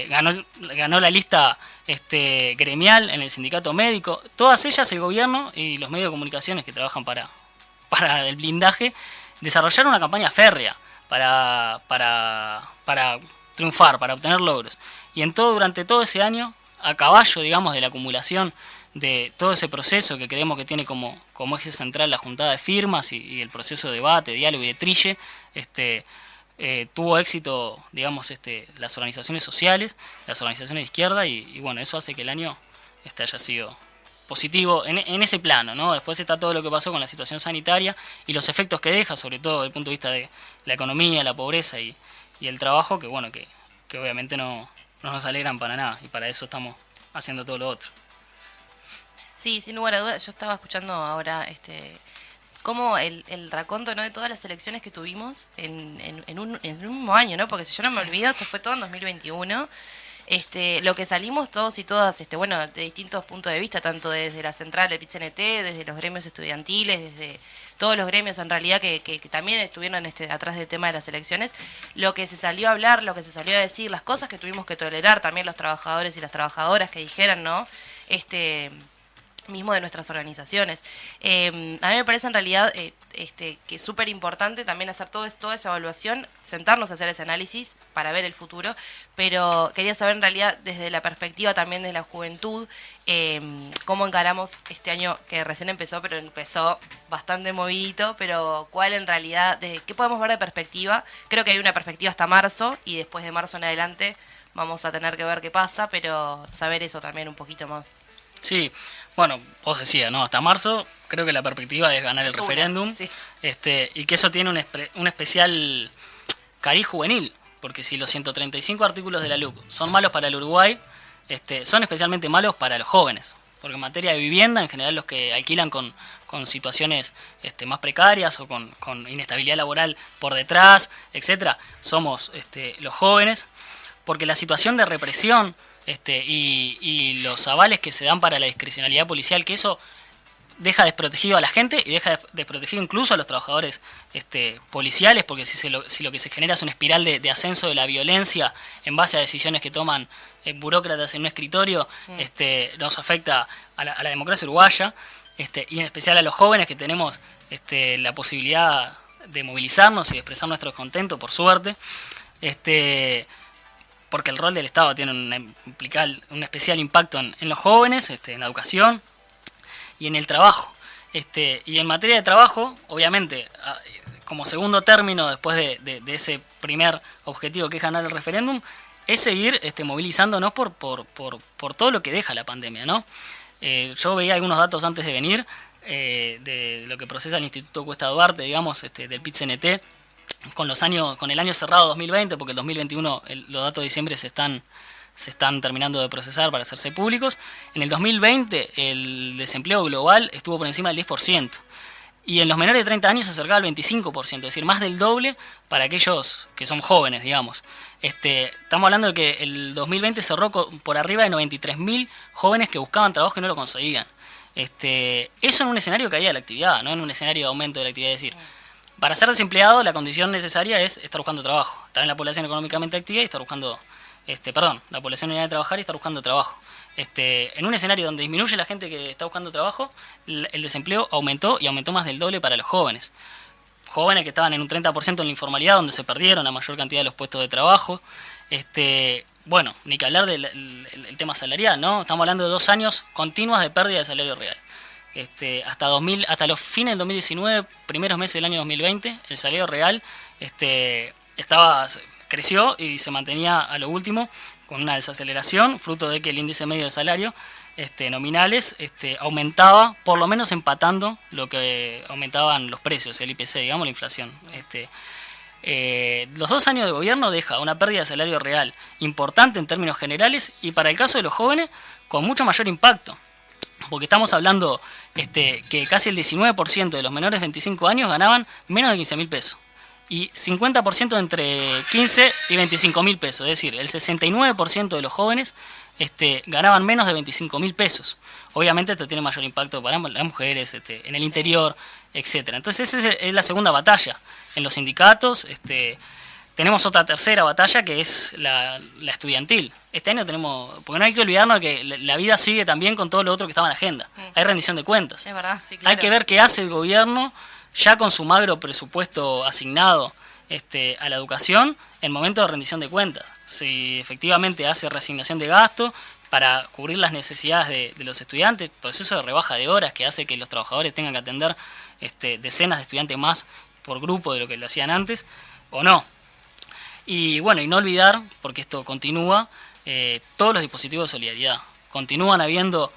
ganó la lista gremial en el sindicato médico. Todas ellas el gobierno y los medios de comunicaciones que trabajan para el blindaje desarrollaron una campaña férrea para triunfar, para obtener logros. Y durante todo ese año, a caballo, digamos, de la acumulación de todo ese proceso que creemos que tiene como eje central la juntada de firmas y el proceso de debate, diálogo y de trille, tuvo éxito, digamos, las organizaciones sociales, las organizaciones de izquierda, y bueno, eso hace que el año haya sido positivo en ese plano, ¿no? Después está todo lo que pasó con la situación sanitaria y los efectos que deja, sobre todo desde el punto de vista de la economía, la pobreza y el trabajo, que bueno, que obviamente no nos alegran para nada, y para eso estamos haciendo todo lo otro. Sí, sin lugar a dudas, yo estaba escuchando ahora cómo el raconto, ¿no?, de todas las elecciones que tuvimos en un mismo año, ¿no? Porque si yo no me olvido, esto fue todo en 2021. Lo que salimos todos y todas, bueno, de distintos puntos de vista, tanto desde la central del PIT-CNT, desde los gremios estudiantiles, desde todos los gremios en realidad que también estuvieron atrás del tema de las elecciones, lo que se salió a hablar, lo que se salió a decir, las cosas que tuvimos que tolerar también los trabajadores y las trabajadoras que dijeran, ¿no? Mismo de nuestras organizaciones. A mí me parece en realidad que es súper importante también hacer toda esa evaluación, sentarnos a hacer ese análisis para ver el futuro, pero quería saber en realidad desde la perspectiva también de la juventud, cómo encaramos este año que recién empezó, pero empezó bastante movidito, pero cuál en realidad, qué podemos ver de perspectiva. Creo que hay una perspectiva hasta marzo y después de marzo en adelante vamos a tener que ver qué pasa, pero saber eso también un poquito más. Sí, bueno, vos decías, ¿no? Hasta marzo creo que la perspectiva es ganar el referéndum, sí. Y que eso tiene un especial cariz juvenil, porque si los 135 artículos de la LUC son malos para el Uruguay, son especialmente malos para los jóvenes, porque en materia de vivienda, en general los que alquilan con situaciones más precarias o con inestabilidad laboral por detrás, etcétera, somos los jóvenes, porque la situación de represión y los avales que se dan para la discrecionalidad policial, que eso deja desprotegido a la gente y deja desprotegido incluso a los trabajadores policiales, porque si lo que se genera es una espiral de ascenso de la violencia en base a decisiones que toman burócratas en un escritorio, nos afecta a la democracia uruguaya, y en especial a los jóvenes que tenemos la posibilidad de movilizarnos y de expresar nuestro descontento, por suerte, porque el rol del Estado tiene un especial impacto en los jóvenes, en la educación y en el trabajo. Y en materia de trabajo, obviamente, como segundo término después de ese primer objetivo que es ganar el referéndum, es seguir movilizándonos por todo lo que deja la pandemia, ¿no? Yo veía algunos datos antes de venir de lo que procesa el Instituto Cuesta Duarte, digamos, del PIT-CNT, con el año cerrado 2020, porque el 2021 los datos de diciembre se están terminando de procesar para hacerse públicos. En el 2020 el desempleo global estuvo por encima del 10%, y en los menores de 30 años se acercaba al 25%, es decir, más del doble para aquellos que son jóvenes, digamos. Estamos hablando de que el 2020 cerró por arriba de 93.000 jóvenes que buscaban trabajo y no lo conseguían. Eso en un escenario de caída de la actividad, no en un escenario de aumento de la actividad, es decir, para ser desempleado, la condición necesaria es estar buscando trabajo, estar en la población económicamente activa y estar buscando, la población en edad de trabajar y estar buscando trabajo. En un escenario donde disminuye la gente que está buscando trabajo, el desempleo aumentó y aumentó más del doble para los jóvenes. Jóvenes que estaban en un 30% en la informalidad, donde se perdieron la mayor cantidad de los puestos de trabajo. Bueno, ni que hablar del el tema salarial, ¿no? Estamos hablando de 2 años continuas de pérdida de salario real. Hasta los fines del 2019, primeros meses del año 2020, el salario real creció y se mantenía a lo último con una desaceleración, fruto de que el índice medio de salario nominales aumentaba, por lo menos empatando lo que aumentaban los precios, el IPC, digamos, la inflación. Los 2 años de gobierno deja una pérdida de salario real importante en términos generales, y para el caso de los jóvenes con mucho mayor impacto, porque estamos hablando que casi el 19% de los menores de 25 años ganaban menos de 15.000 pesos. Y 50% entre 15 y 25.000 pesos. Es decir, el 69% de los jóvenes ganaban menos de 25.000 pesos. Obviamente esto tiene mayor impacto para las mujeres, en el interior, etcétera. Entonces esa es la segunda batalla. En los sindicatos tenemos otra tercera batalla, que es la estudiantil. Este año tenemos, porque no hay que olvidarnos que la vida sigue también con todo lo otro que estaba en la agenda. Hay rendición de cuentas. Es verdad, sí, claro. Hay que ver qué hace el gobierno ya con su magro presupuesto asignado a la educación en momento de rendición de cuentas. Si efectivamente hace reasignación de gasto para cubrir las necesidades de los estudiantes, proceso de rebaja de horas que hace que los trabajadores tengan que atender decenas de estudiantes más por grupo de lo que lo hacían antes, o no. Y bueno, y no olvidar, porque esto continúa, todos los dispositivos de solidaridad. Continúan habiendo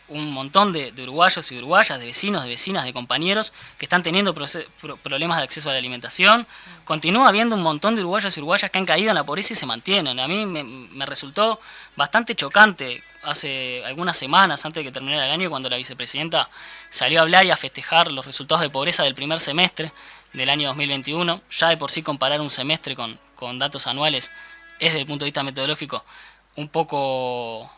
un montón de uruguayos y uruguayas, de vecinos, de vecinas, de compañeros que están teniendo problemas de acceso a la alimentación. Continúa habiendo un montón de uruguayos y uruguayas que han caído en la pobreza y se mantienen. A mí me resultó bastante chocante hace algunas semanas, antes de que terminara el año, cuando la vicepresidenta salió a hablar y a festejar los resultados de pobreza del primer semestre del año 2021. Ya de por sí comparar un semestre con datos anuales es, desde el punto de vista metodológico, un poco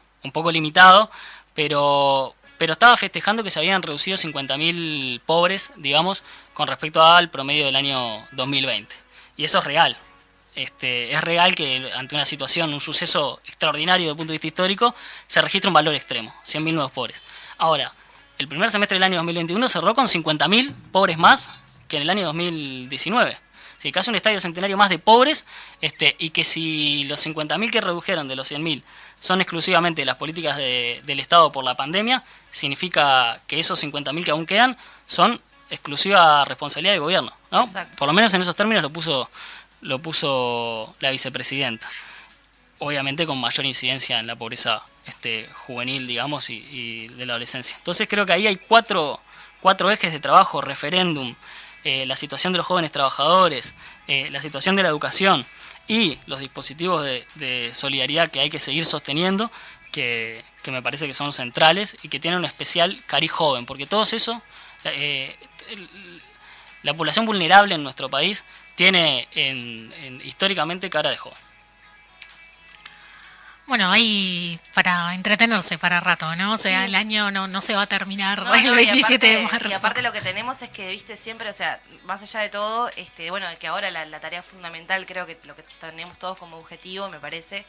limitado, pero estaba festejando que se habían reducido 50.000 pobres, digamos, con respecto al promedio del año 2020. Y eso es real. Es real que ante una situación, un suceso extraordinario desde el punto de vista histórico, se registra un valor extremo, 100.000 nuevos pobres. Ahora, el primer semestre del año 2021 cerró con 50.000 pobres más que en el año 2019. Sí, casi un estadio centenario más de pobres, y que si los 50.000 que redujeron de los 100.000 son exclusivamente las políticas del Estado por la pandemia, significa que esos 50.000 que aún quedan son exclusiva responsabilidad del gobierno, ¿no? Exacto. Por lo menos en esos términos lo puso la vicepresidenta. Obviamente con mayor incidencia en la pobreza juvenil, digamos, y de la adolescencia. Entonces creo que ahí hay cuatro ejes de trabajo: referéndum, la situación de los jóvenes trabajadores, la situación de la educación y los dispositivos de solidaridad que hay que seguir sosteniendo, que me parece que son centrales y que tienen un especial cariz joven, porque todos eso, la población vulnerable en nuestro país tiene históricamente cara de joven. Bueno, hay para entretenerse para rato, ¿no? O sea, sí. El año no se va a terminar el 27 de marzo. Y aparte lo que tenemos es que, viste, siempre, o sea, más allá de todo, bueno, que ahora la tarea fundamental, creo que lo que tenemos todos como objetivo, me parece,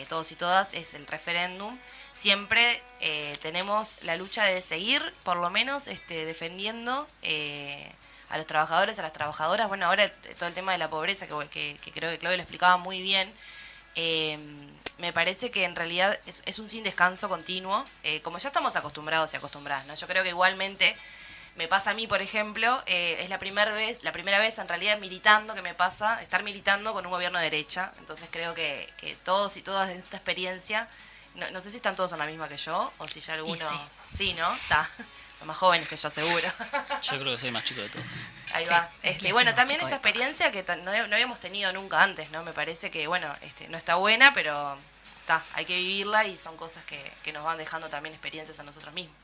todos y todas, es el referéndum. Siempre tenemos la lucha de seguir, por lo menos, defendiendo a los trabajadores, a las trabajadoras. Bueno, ahora todo el tema de la pobreza, que creo que Claudio lo explicaba muy bien, me parece que en realidad es un sin descanso continuo, como ya estamos acostumbrados y acostumbradas, ¿no? Yo creo que igualmente me pasa a mí, por ejemplo, es la primera vez en realidad militando que me pasa, estar militando con un gobierno de derecha. Entonces creo que todos y todas de esta experiencia, no sé si están todos en la misma que yo, o si ya alguno... Sí, ¿no? Está. Son más jóvenes que yo, seguro. Yo creo que soy más chico de todos. Ahí va. Bueno, también esta experiencia que no habíamos tenido nunca antes, ¿no? Me parece que, bueno, no está buena, pero hay que vivirla, y son cosas que nos van dejando también experiencias a nosotros mismos.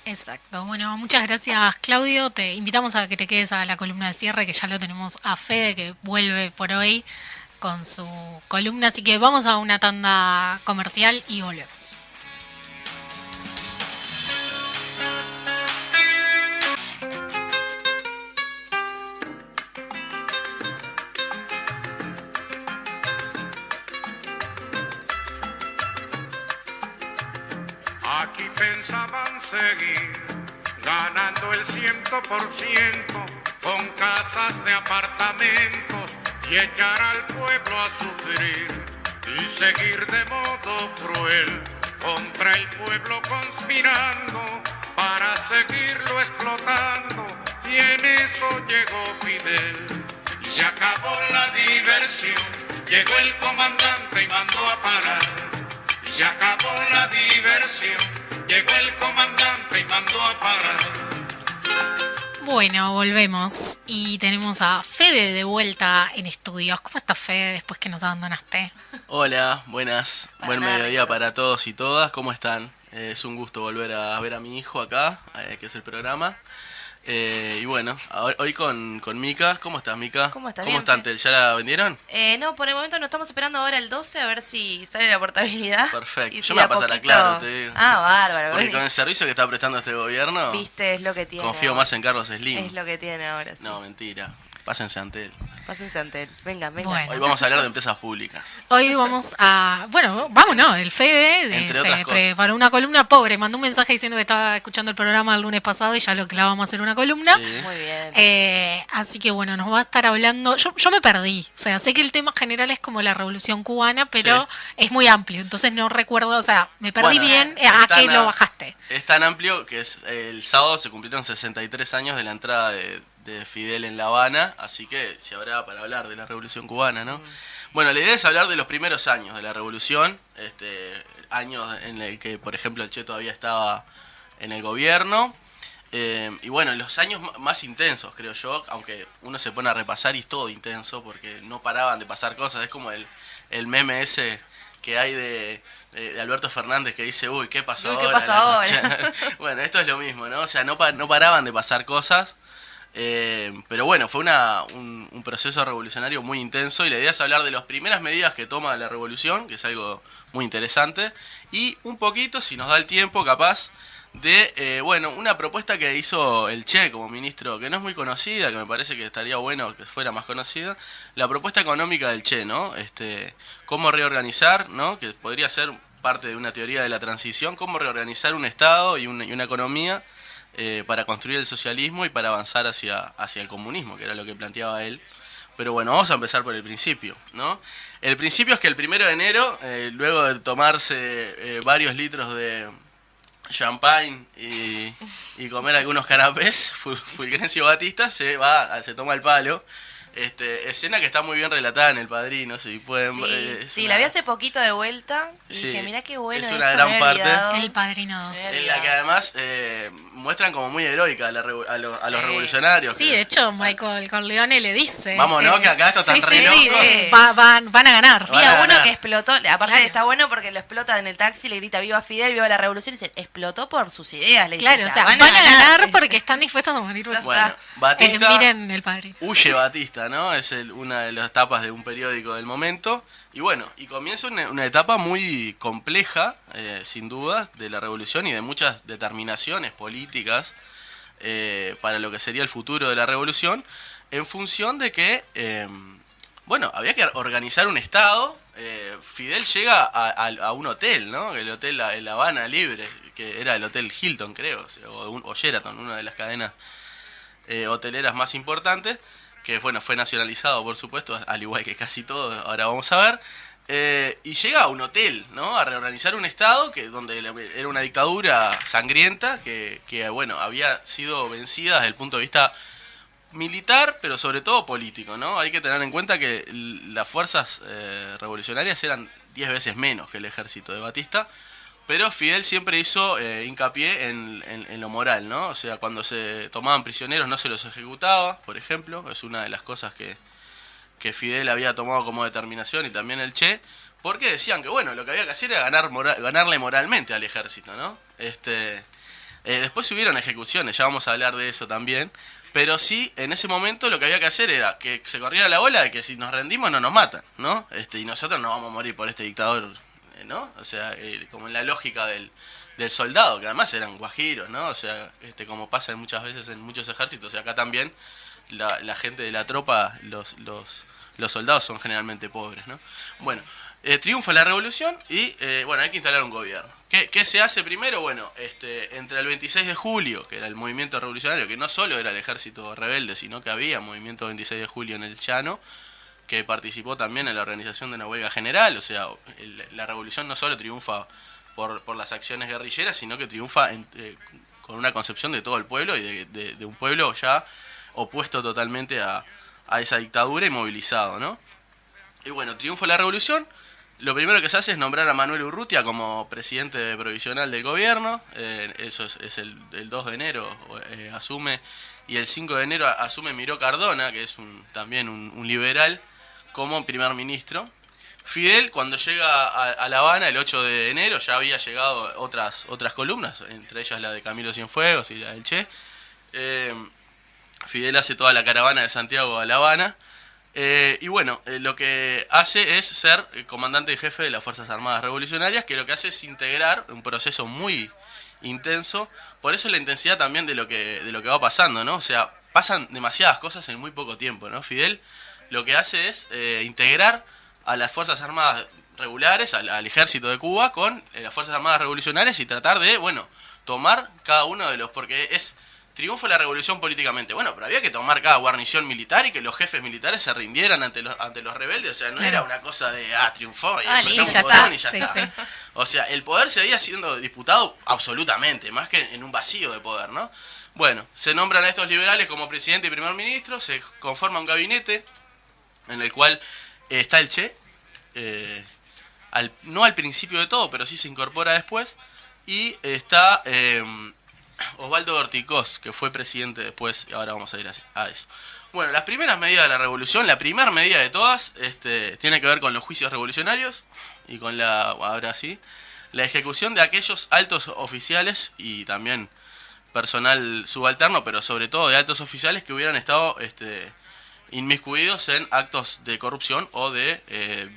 Exacto. Bueno, muchas gracias, Claudio. Te invitamos a que te quedes a la columna de cierre, que ya lo tenemos a Fede, que vuelve por hoy con su columna. Así que vamos a una tanda comercial y volvemos. Aquí pensaban seguir ganando el 100% con casas de apartamentos y echar al pueblo a sufrir y seguir de modo cruel contra el pueblo conspirando para seguirlo explotando, y en eso llegó Fidel. Y se acabó la diversión, llegó el comandante y mandó a parar. Se acabó la diversión, llegó el comandante y mandó a parar. Bueno, volvemos y tenemos a Fede de vuelta en estudios. ¿Cómo estás, Fede, después que nos abandonaste? Hola, buenas, buen mediodía para todos y todas. ¿Cómo están? Es un gusto volver a ver a mi hijo acá, que es el programa. Y bueno, hoy con Mica. ¿Cómo estás, Mica? ¿Cómo estás? ¿Cómo están? ¿Ya la vendieron? No, por el momento no, estamos esperando ahora el 12 a ver si sale la portabilidad. Perfecto, yo me voy a pasar a Claro, te digo. Bárbaro. Porque con el servicio que está prestando este gobierno, viste, es lo que tiene. Confío más en Carlos Slim. Es lo que tiene ahora, sí. No, mentira. Pásense ante él. Pásense ante él. Venga. Bueno. Hoy vamos a hablar de empresas públicas. Hoy vamos a... Bueno, vámonos. El Fede se preparó una columna. Pobre, mandó un mensaje diciendo que estaba escuchando el programa el lunes pasado y ya lo clavamos a hacer una columna. Sí. Muy bien. Así que bueno, nos va a estar hablando... Yo me perdí. O sea, sé que el tema general es como la Revolución Cubana, pero es muy amplio. Entonces no recuerdo, o sea, me perdí bien a qué lo bajaste. Es tan amplio que el sábado se cumplieron 63 años de la entrada de Fidel en La Habana, así que se habrá para hablar de la Revolución Cubana, ¿no? Bueno, la idea es hablar de los primeros años de la revolución, años en el que, por ejemplo, el Che todavía estaba en el gobierno. Y bueno, los años más intensos, creo yo, aunque uno se pone a repasar y es todo intenso porque no paraban de pasar cosas. Es como el meme ese que hay de Alberto Fernández que dice, uy, ¿qué pasó ahora? ¿Qué pasó ahora? Bueno, esto es lo mismo, ¿no? O sea, no paraban de pasar cosas. Pero bueno, fue un proceso revolucionario muy intenso y la idea es hablar de las primeras medidas que toma la revolución, que es algo muy interesante, y un poquito, si nos da el tiempo, capaz, de una propuesta que hizo el Che como ministro, que no es muy conocida, que me parece que estaría bueno que fuera más conocida, la propuesta económica del Che, ¿no? Cómo reorganizar, ¿no? Que podría ser parte de una teoría de la transición, cómo reorganizar un Estado y una economía para construir el socialismo y para avanzar hacia el comunismo, que era lo que planteaba él. Pero bueno, vamos a empezar por el principio, ¿no? El principio es que el 1 de enero, luego de tomarse varios litros de champagne y comer algunos canapés, Fulgencio Batista se toma el palo. Escena que está muy bien relatada en El Padrino, si pueden. Sí, la vi hace poquito de vuelta y dije, mirá qué bueno. Es una gran parte. El Padrino 2. En la que además muestran como muy heroica a los revolucionarios. Sí, de hecho, Michael Corleone le dice. Vámonos, que acá esto está re loco. Van a ganar. Había uno que explotó, aparte está bueno porque lo explota en el taxi, le grita viva Fidel, viva la revolución, y dice, explotó por sus ideas. Le dice, claro, o sea, van a ganar porque están dispuestos a morir. Bueno, Batista, miren El Padrino. Huye Batista, ¿no? Es una de las etapas de un periódico del momento. Y bueno, y comienza una etapa muy compleja, sin duda, de la revolución y de muchas determinaciones políticas para lo que sería el futuro de la revolución, en función de que, había que organizar un Estado. Fidel llega a un hotel, ¿no? El hotel en La Habana Libre, que era el Hotel Hilton, creo, o Sheraton, una de las cadenas hoteleras más importantes, que bueno, fue nacionalizado, por supuesto, al igual que casi todo, ahora vamos a ver, y llega a un hotel, ¿no? A reorganizar un Estado donde era una dictadura sangrienta que había sido vencida desde el punto de vista militar, pero sobre todo político, ¿no? Hay que tener en cuenta que las fuerzas revolucionarias eran 10 veces menos que el ejército de Batista, pero Fidel siempre hizo hincapié en lo moral, ¿no? O sea, cuando se tomaban prisioneros no se los ejecutaba, por ejemplo. Es una de las cosas que Fidel había tomado como determinación y también el Che, porque decían que, lo que había que hacer era ganarle moralmente al ejército, ¿no? Después hubieron ejecuciones, ya vamos a hablar de eso también, pero sí, en ese momento lo que había que hacer era que se corriera la bola de que si nos rendimos no nos matan, ¿no? Y nosotros no vamos a morir por este dictador, ¿no? O sea, como en la lógica del soldado, que además eran guajiros, ¿no? O sea, como pasa muchas veces en muchos ejércitos, y acá también la gente de la tropa, los soldados son generalmente pobres, ¿no? Bueno, triunfa la revolución y, hay que instalar un gobierno. ¿Qué se hace primero? Bueno, entre el 26 de julio, que era el movimiento revolucionario, que no solo era el ejército rebelde, sino que había movimiento 26 de julio en el Llano, que participó también en la organización de una huelga general. O sea, la revolución no solo triunfa por las acciones guerrilleras, sino que triunfa con una concepción de todo el pueblo y de un pueblo ya opuesto totalmente a esa dictadura y movilizado, ¿no? Y bueno, triunfa la revolución. Lo primero que se hace es nombrar a Manuel Urrutia como presidente provisional del gobierno. Eso es el 2 de enero asume, y el 5 de enero asume Miró Cardona, que es también un liberal, como primer ministro. Fidel, cuando llega a La Habana el 8 de enero, ya había llegado otras columnas, entre ellas la de Camilo Cienfuegos y la del Che. Fidel hace toda la caravana de Santiago a La Habana. Lo que hace es ser comandante y jefe de las Fuerzas Armadas Revolucionarias, que lo que hace es integrar un proceso muy intenso. Por eso la intensidad también de lo que va pasando, ¿no? O sea, pasan demasiadas cosas en muy poco tiempo, ¿no? Fidel lo que hace es integrar a las Fuerzas Armadas regulares, al ejército de Cuba, con las Fuerzas Armadas Revolucionarias y tratar de, tomar cada uno de los... Porque triunfo la revolución políticamente. Pero había que tomar cada guarnición militar y que los jefes militares se rindieran ante los rebeldes. O sea, no era una cosa de, triunfó y ya está. Sí. O sea, el poder seguía siendo disputado absolutamente, más que en un vacío de poder, ¿no? Bueno, se nombran a estos liberales como presidente y primer ministro, se conforma un gabinete en el cual está el Che, no al principio de todo, pero sí se incorpora después. Y está Osvaldo Orticós, que fue presidente después, y ahora vamos a ir a eso. Bueno, las primeras medidas de la revolución, la primera medida de todas, tiene que ver con los juicios revolucionarios y con ahora sí, la ejecución de aquellos altos oficiales y también personal subalterno, pero sobre todo de altos oficiales que hubieran estado inmiscuidos en actos de corrupción o de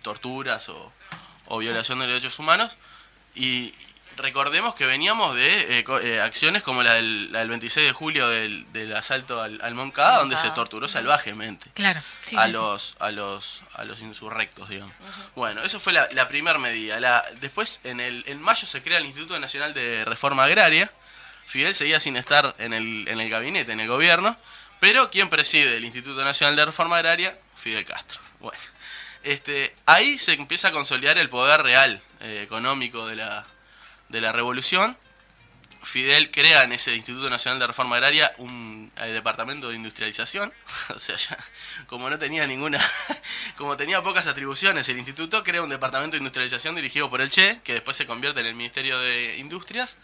torturas o violación de derechos humanos. Y recordemos que veníamos de acciones como la del 26 de julio del asalto al Moncada, donde se torturó salvajemente a los insurrectos, digamos. Bueno, eso fue la primera medida. Después, en mayo se crea el Instituto Nacional de Reforma Agraria. Fidel seguía sin estar en el gabinete, en el gobierno, pero ¿quién preside el Instituto Nacional de Reforma Agraria? Fidel Castro. Bueno, ahí se empieza a consolidar el poder real económico de la revolución. Fidel crea en ese Instituto Nacional de Reforma Agraria un departamento de industrialización. O sea, ya, como tenía pocas atribuciones el instituto, crea un departamento de industrialización dirigido por el Che, que después se convierte en el Ministerio de Industrias,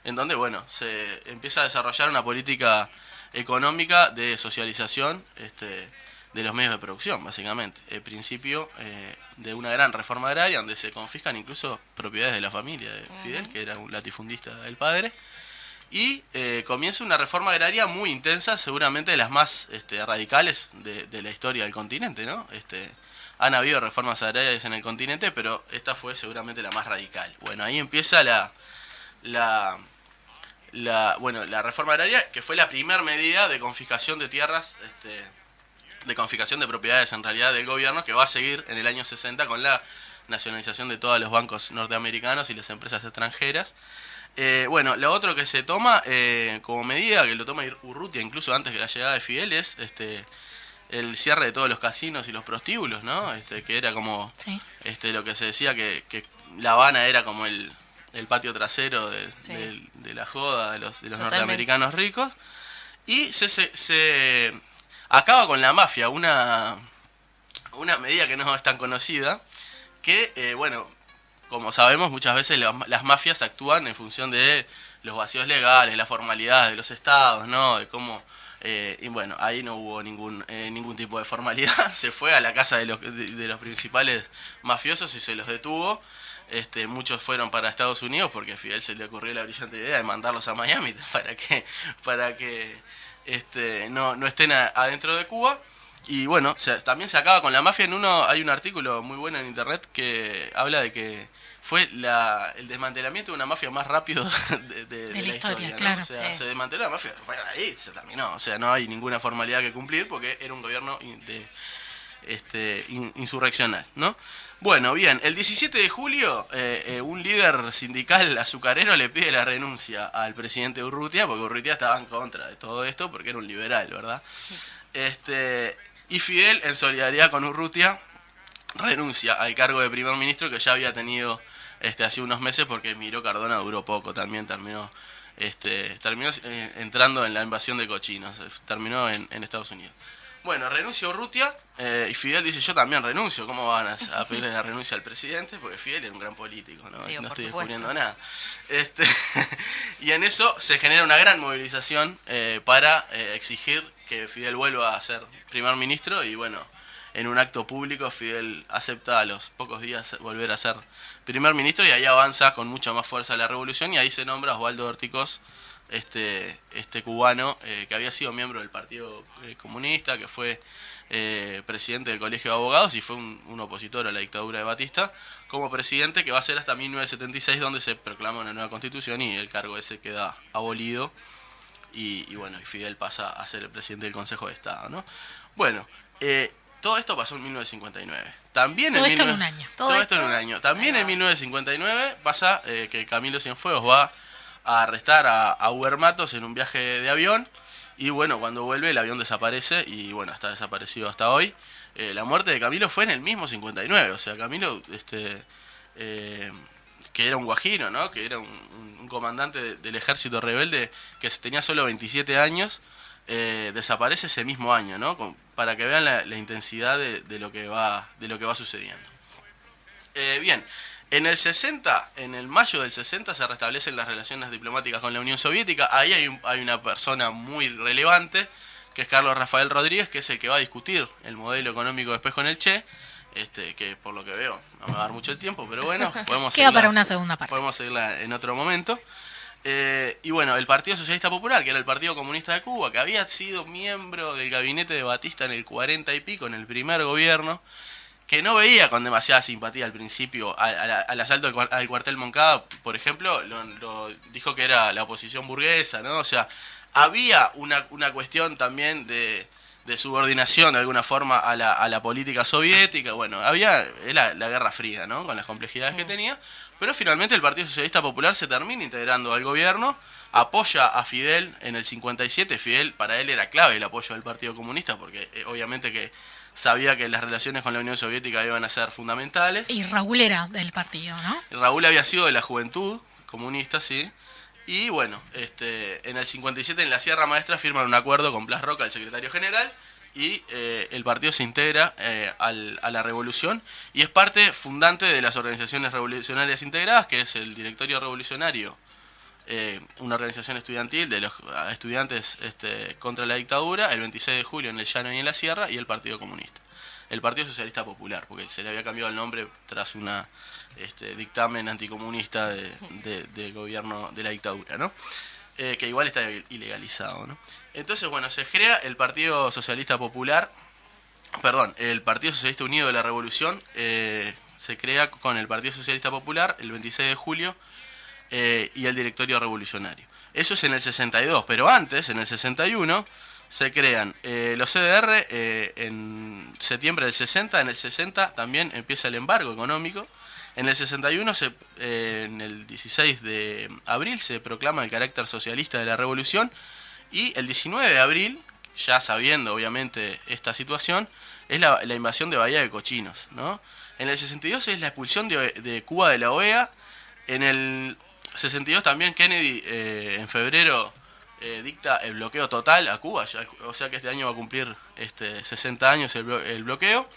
en donde, bueno, se empieza a desarrollar una política económica de socialización de los medios de producción, básicamente. El principio de una gran reforma agraria, donde se confiscan incluso propiedades de la familia de Fidel, que era un latifundista del padre, y comienza una reforma agraria muy intensa, seguramente de las más radicales de la historia del continente, ¿no? Han habido reformas agrarias en el continente, pero esta fue seguramente la más radical. Bueno, ahí empieza la reforma agraria, que fue la primera medida de confiscación de tierras, de confiscación de propiedades en realidad del gobierno, que va a seguir en el año 60 con la nacionalización de todos los bancos norteamericanos y las empresas extranjeras. Lo otro que se toma como medida, que lo toma Urrutia incluso antes de la llegada de Fidel, es el cierre de todos los casinos y los prostíbulos, ¿no? Que era como lo que se decía que La Habana era como el patio trasero de la joda de los norteamericanos ricos. Y se acaba con la mafia, una medida que no es tan conocida, que, como sabemos, muchas veces las mafias actúan en función de los vacíos legales, las formalidades de los estados, ¿no? De cómo, ahí no hubo ningún tipo de formalidad. Se fue a la casa de los principales mafiosos y se los detuvo. Muchos fueron para Estados Unidos porque a Fidel se le ocurrió la brillante idea de mandarlos a Miami para que no estén adentro de Cuba. Y bueno, también se acaba con la mafia. Hay un artículo muy bueno en internet que habla de que fue el desmantelamiento de una mafia más rápido de la historia, ¿no? Claro. O sea, se desmanteló la mafia, ahí se terminó. O sea, no hay ninguna formalidad que cumplir porque era un gobierno insurreccional, ¿no? Bueno, bien, el 17 de julio un líder sindical azucarero le pide la renuncia al presidente Urrutia, porque Urrutia estaba en contra de todo esto, porque era un liberal, ¿verdad? Y Fidel, en solidaridad con Urrutia, renuncia al cargo de primer ministro que ya había tenido hace unos meses, porque Miró Cardona duró poco, también terminó entrando en la invasión de cochinos, terminó en Estados Unidos. Bueno, renuncia Urrutia y Fidel dice, yo también renuncio. ¿Cómo van a pedirle la renuncia al presidente? Porque Fidel era un gran político, ¿no? Sí, no estoy supuesto. descubriendo nada. Y en eso se genera una gran movilización para exigir que Fidel vuelva a ser primer ministro. Y bueno, en un acto público Fidel acepta a los pocos días volver a ser primer ministro y ahí avanza con mucha más fuerza la revolución y ahí se nombra Osvaldo Orticós, cubano que había sido miembro del Partido Comunista, que fue presidente del Colegio de Abogados y fue un opositor a la dictadura de Batista, como presidente, que va a ser hasta 1976, donde se proclama una nueva constitución y el cargo ese queda abolido y Fidel pasa a ser el presidente del Consejo de Estado, ¿no? Bueno, todo esto pasó en 1959. También todo esto en un año. Todo esto en un año. También en 1959 pasa que Camilo Cienfuegos va a arrestar a Hugo Matos en un viaje de avión y bueno, cuando vuelve el avión desaparece y bueno, está desaparecido hasta hoy. La muerte de Camilo fue en el mismo 59, o sea, Camilo que era un guajiro, ¿no? Que era un comandante del ejército rebelde que tenía solo 27 años, desaparece ese mismo año, ¿no? Para que vean la intensidad de lo que va sucediendo. Bien, en el mayo del 60 se restablecen las relaciones diplomáticas con la Unión Soviética. Ahí hay una persona muy relevante, que es Carlos Rafael Rodríguez, que es el que va a discutir el modelo económico después con el Che, que por lo que veo no me va a dar mucho el tiempo, pero bueno, podemos Queda para una segunda parte. Podemos seguirla en otro momento. Y bueno, el Partido Socialista Popular, que era el Partido Comunista de Cuba, que había sido miembro del gabinete de Batista en el 40 y pico, en el primer gobierno, que no veía con demasiada simpatía al principio al asalto al cuartel Moncada, por ejemplo, lo dijo que era la oposición burguesa, ¿no? O sea, había una cuestión también de subordinación de alguna forma a la política soviética. Bueno, había la Guerra Fría, ¿no? Con las complejidades que tenía, pero finalmente el Partido Socialista Popular se termina integrando al gobierno, apoya a Fidel en el 57. Fidel, para él era clave el apoyo del Partido Comunista, porque obviamente que sabía que las relaciones con la Unión Soviética iban a ser fundamentales. Y Raúl era del partido, ¿no? Raúl había sido de la Juventud Comunista, sí. Y bueno, en el 57 en la Sierra Maestra firman un acuerdo con Blas Roca, el secretario general, y el partido se integra a la revolución y es parte fundante de las organizaciones revolucionarias integradas, que es el Directorio Revolucionario, una organización estudiantil de los estudiantes contra la dictadura, el 26 de julio en el Llano y en la Sierra, y el Partido Comunista. El Partido Socialista Popular, porque se le había cambiado el nombre tras una dictamen anticomunista del gobierno de la dictadura, ¿no? Que igual está ilegalizado, ¿no? Entonces, bueno, se crea el Partido Socialista Popular, el Partido Socialista Unido de la Revolución, se crea con el Partido Socialista Popular el 26 de julio y el Directorio Revolucionario. Eso es en el 62, pero antes, en el 61, se crean los CDR en septiembre del 60, en el 60 también empieza el embargo económico. En el 61, en el 16 de abril, se proclama el carácter socialista de la revolución, y el 19 de abril, ya sabiendo obviamente esta situación, es la invasión de Bahía de Cochinos, ¿no? En el 62 es la expulsión de Cuba de la OEA. En el 62 también Kennedy, en febrero, dicta el bloqueo total a Cuba, o sea que este año va a cumplir 60 años el bloqueo.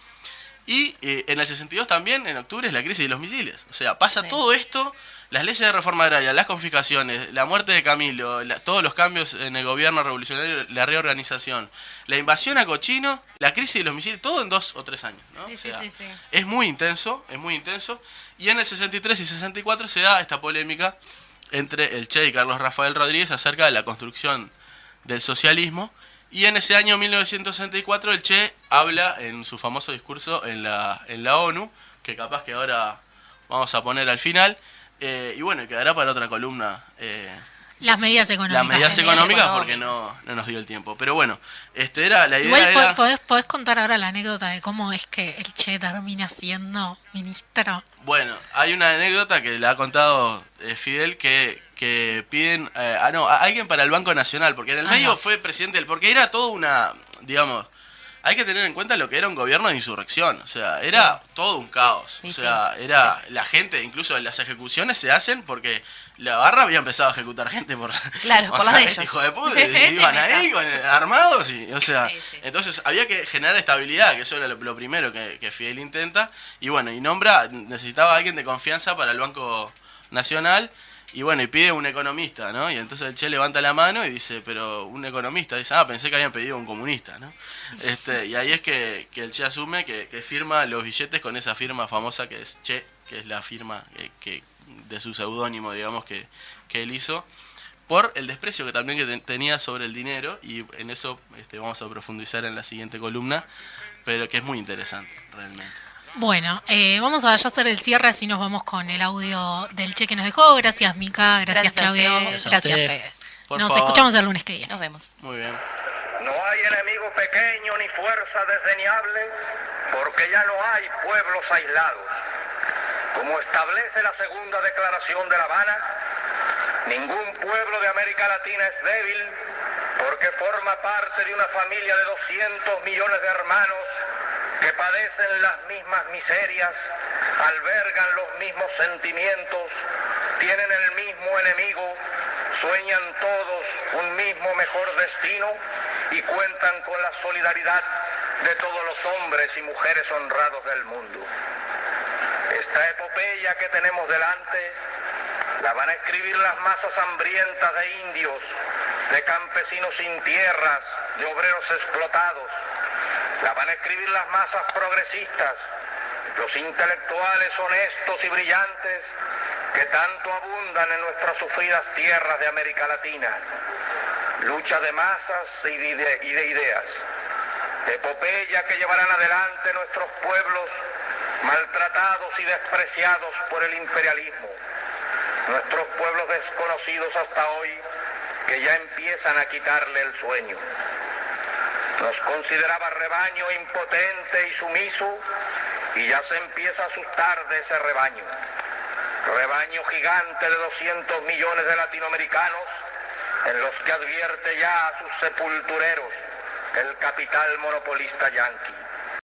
Y en el 62 también, en octubre, es la crisis de los misiles. O sea, pasa todo esto, las leyes de reforma agraria, las confiscaciones, la muerte de Camilo, todos los cambios en el gobierno revolucionario, la reorganización, la invasión a Cochino, la crisis de los misiles, todo en 2 o 3 años, ¿no? Sí, o sea, sí. es muy intenso, es muy intenso. Y en el 63 y 64 se da esta polémica entre el Che y Carlos Rafael Rodríguez acerca de la construcción del socialismo. Y en ese año 1964 el Che habla en su famoso discurso en la ONU, que capaz que ahora vamos a poner al final, y bueno, quedará para otra columna. Las medidas económicas. Las medidas económicas, porque no nos dio el tiempo. Pero bueno, era la idea. Igual podés contar ahora la anécdota de cómo es que el Che termina siendo ministro. Bueno, hay una anécdota que le ha contado Fidel que piden a alguien para el Banco Nacional, porque en el medio fue presidente, porque era todo digamos, hay que tener en cuenta lo que era un gobierno de insurrección, o sea, era todo un caos, o sea, era la gente, incluso las ejecuciones se hacen porque la barra había empezado a ejecutar gente por las de ellos. Hijo de puta, iban ahí armados, o sea, entonces había que generar estabilidad, que eso era lo primero que Fidel intenta, y bueno, necesitaba a alguien de confianza para el Banco Nacional. Y bueno, y pide un economista, ¿no? Y entonces el Che levanta la mano y dice, pero un economista. Dice, pensé que habían pedido un comunista, ¿no? Y ahí es que el Che asume que firma los billetes con esa firma famosa que es Che, que es la firma que de su seudónimo, digamos, que él hizo, por el desprecio que también tenía sobre el dinero. Y en eso vamos a profundizar en la siguiente columna, pero que es muy interesante, realmente. Bueno, vamos a ya hacer el cierre, así nos vamos con el audio del Che que nos dejó. Gracias, Mica. Gracias, Claudio. Gracias, Fede. Nos escuchamos el lunes que viene. Nos vemos. Muy bien. No hay enemigo pequeño ni fuerza desdeñable, porque ya no hay pueblos aislados. Como establece la segunda declaración de La Habana, ningún pueblo de América Latina es débil, porque forma parte de una familia de 200 millones de hermanos que padecen las mismas miserias, albergan los mismos sentimientos, tienen el mismo enemigo, sueñan todos un mismo mejor destino y cuentan con la solidaridad de todos los hombres y mujeres honrados del mundo. Esta epopeya que tenemos delante la van a escribir las masas hambrientas de indios, de campesinos sin tierras, de obreros explotados. La van a escribir las masas progresistas, los intelectuales honestos y brillantes que tanto abundan en nuestras sufridas tierras de América Latina. Lucha de masas y de ideas. Epopeya que llevarán adelante nuestros pueblos maltratados y despreciados por el imperialismo. Nuestros pueblos desconocidos hasta hoy que ya empiezan a quitarle el sueño. Nos consideraba rebaño impotente y sumiso y ya se empieza a asustar de ese rebaño. Rebaño gigante de 200 millones de latinoamericanos en los que advierte ya a sus sepultureros el capital monopolista yanqui.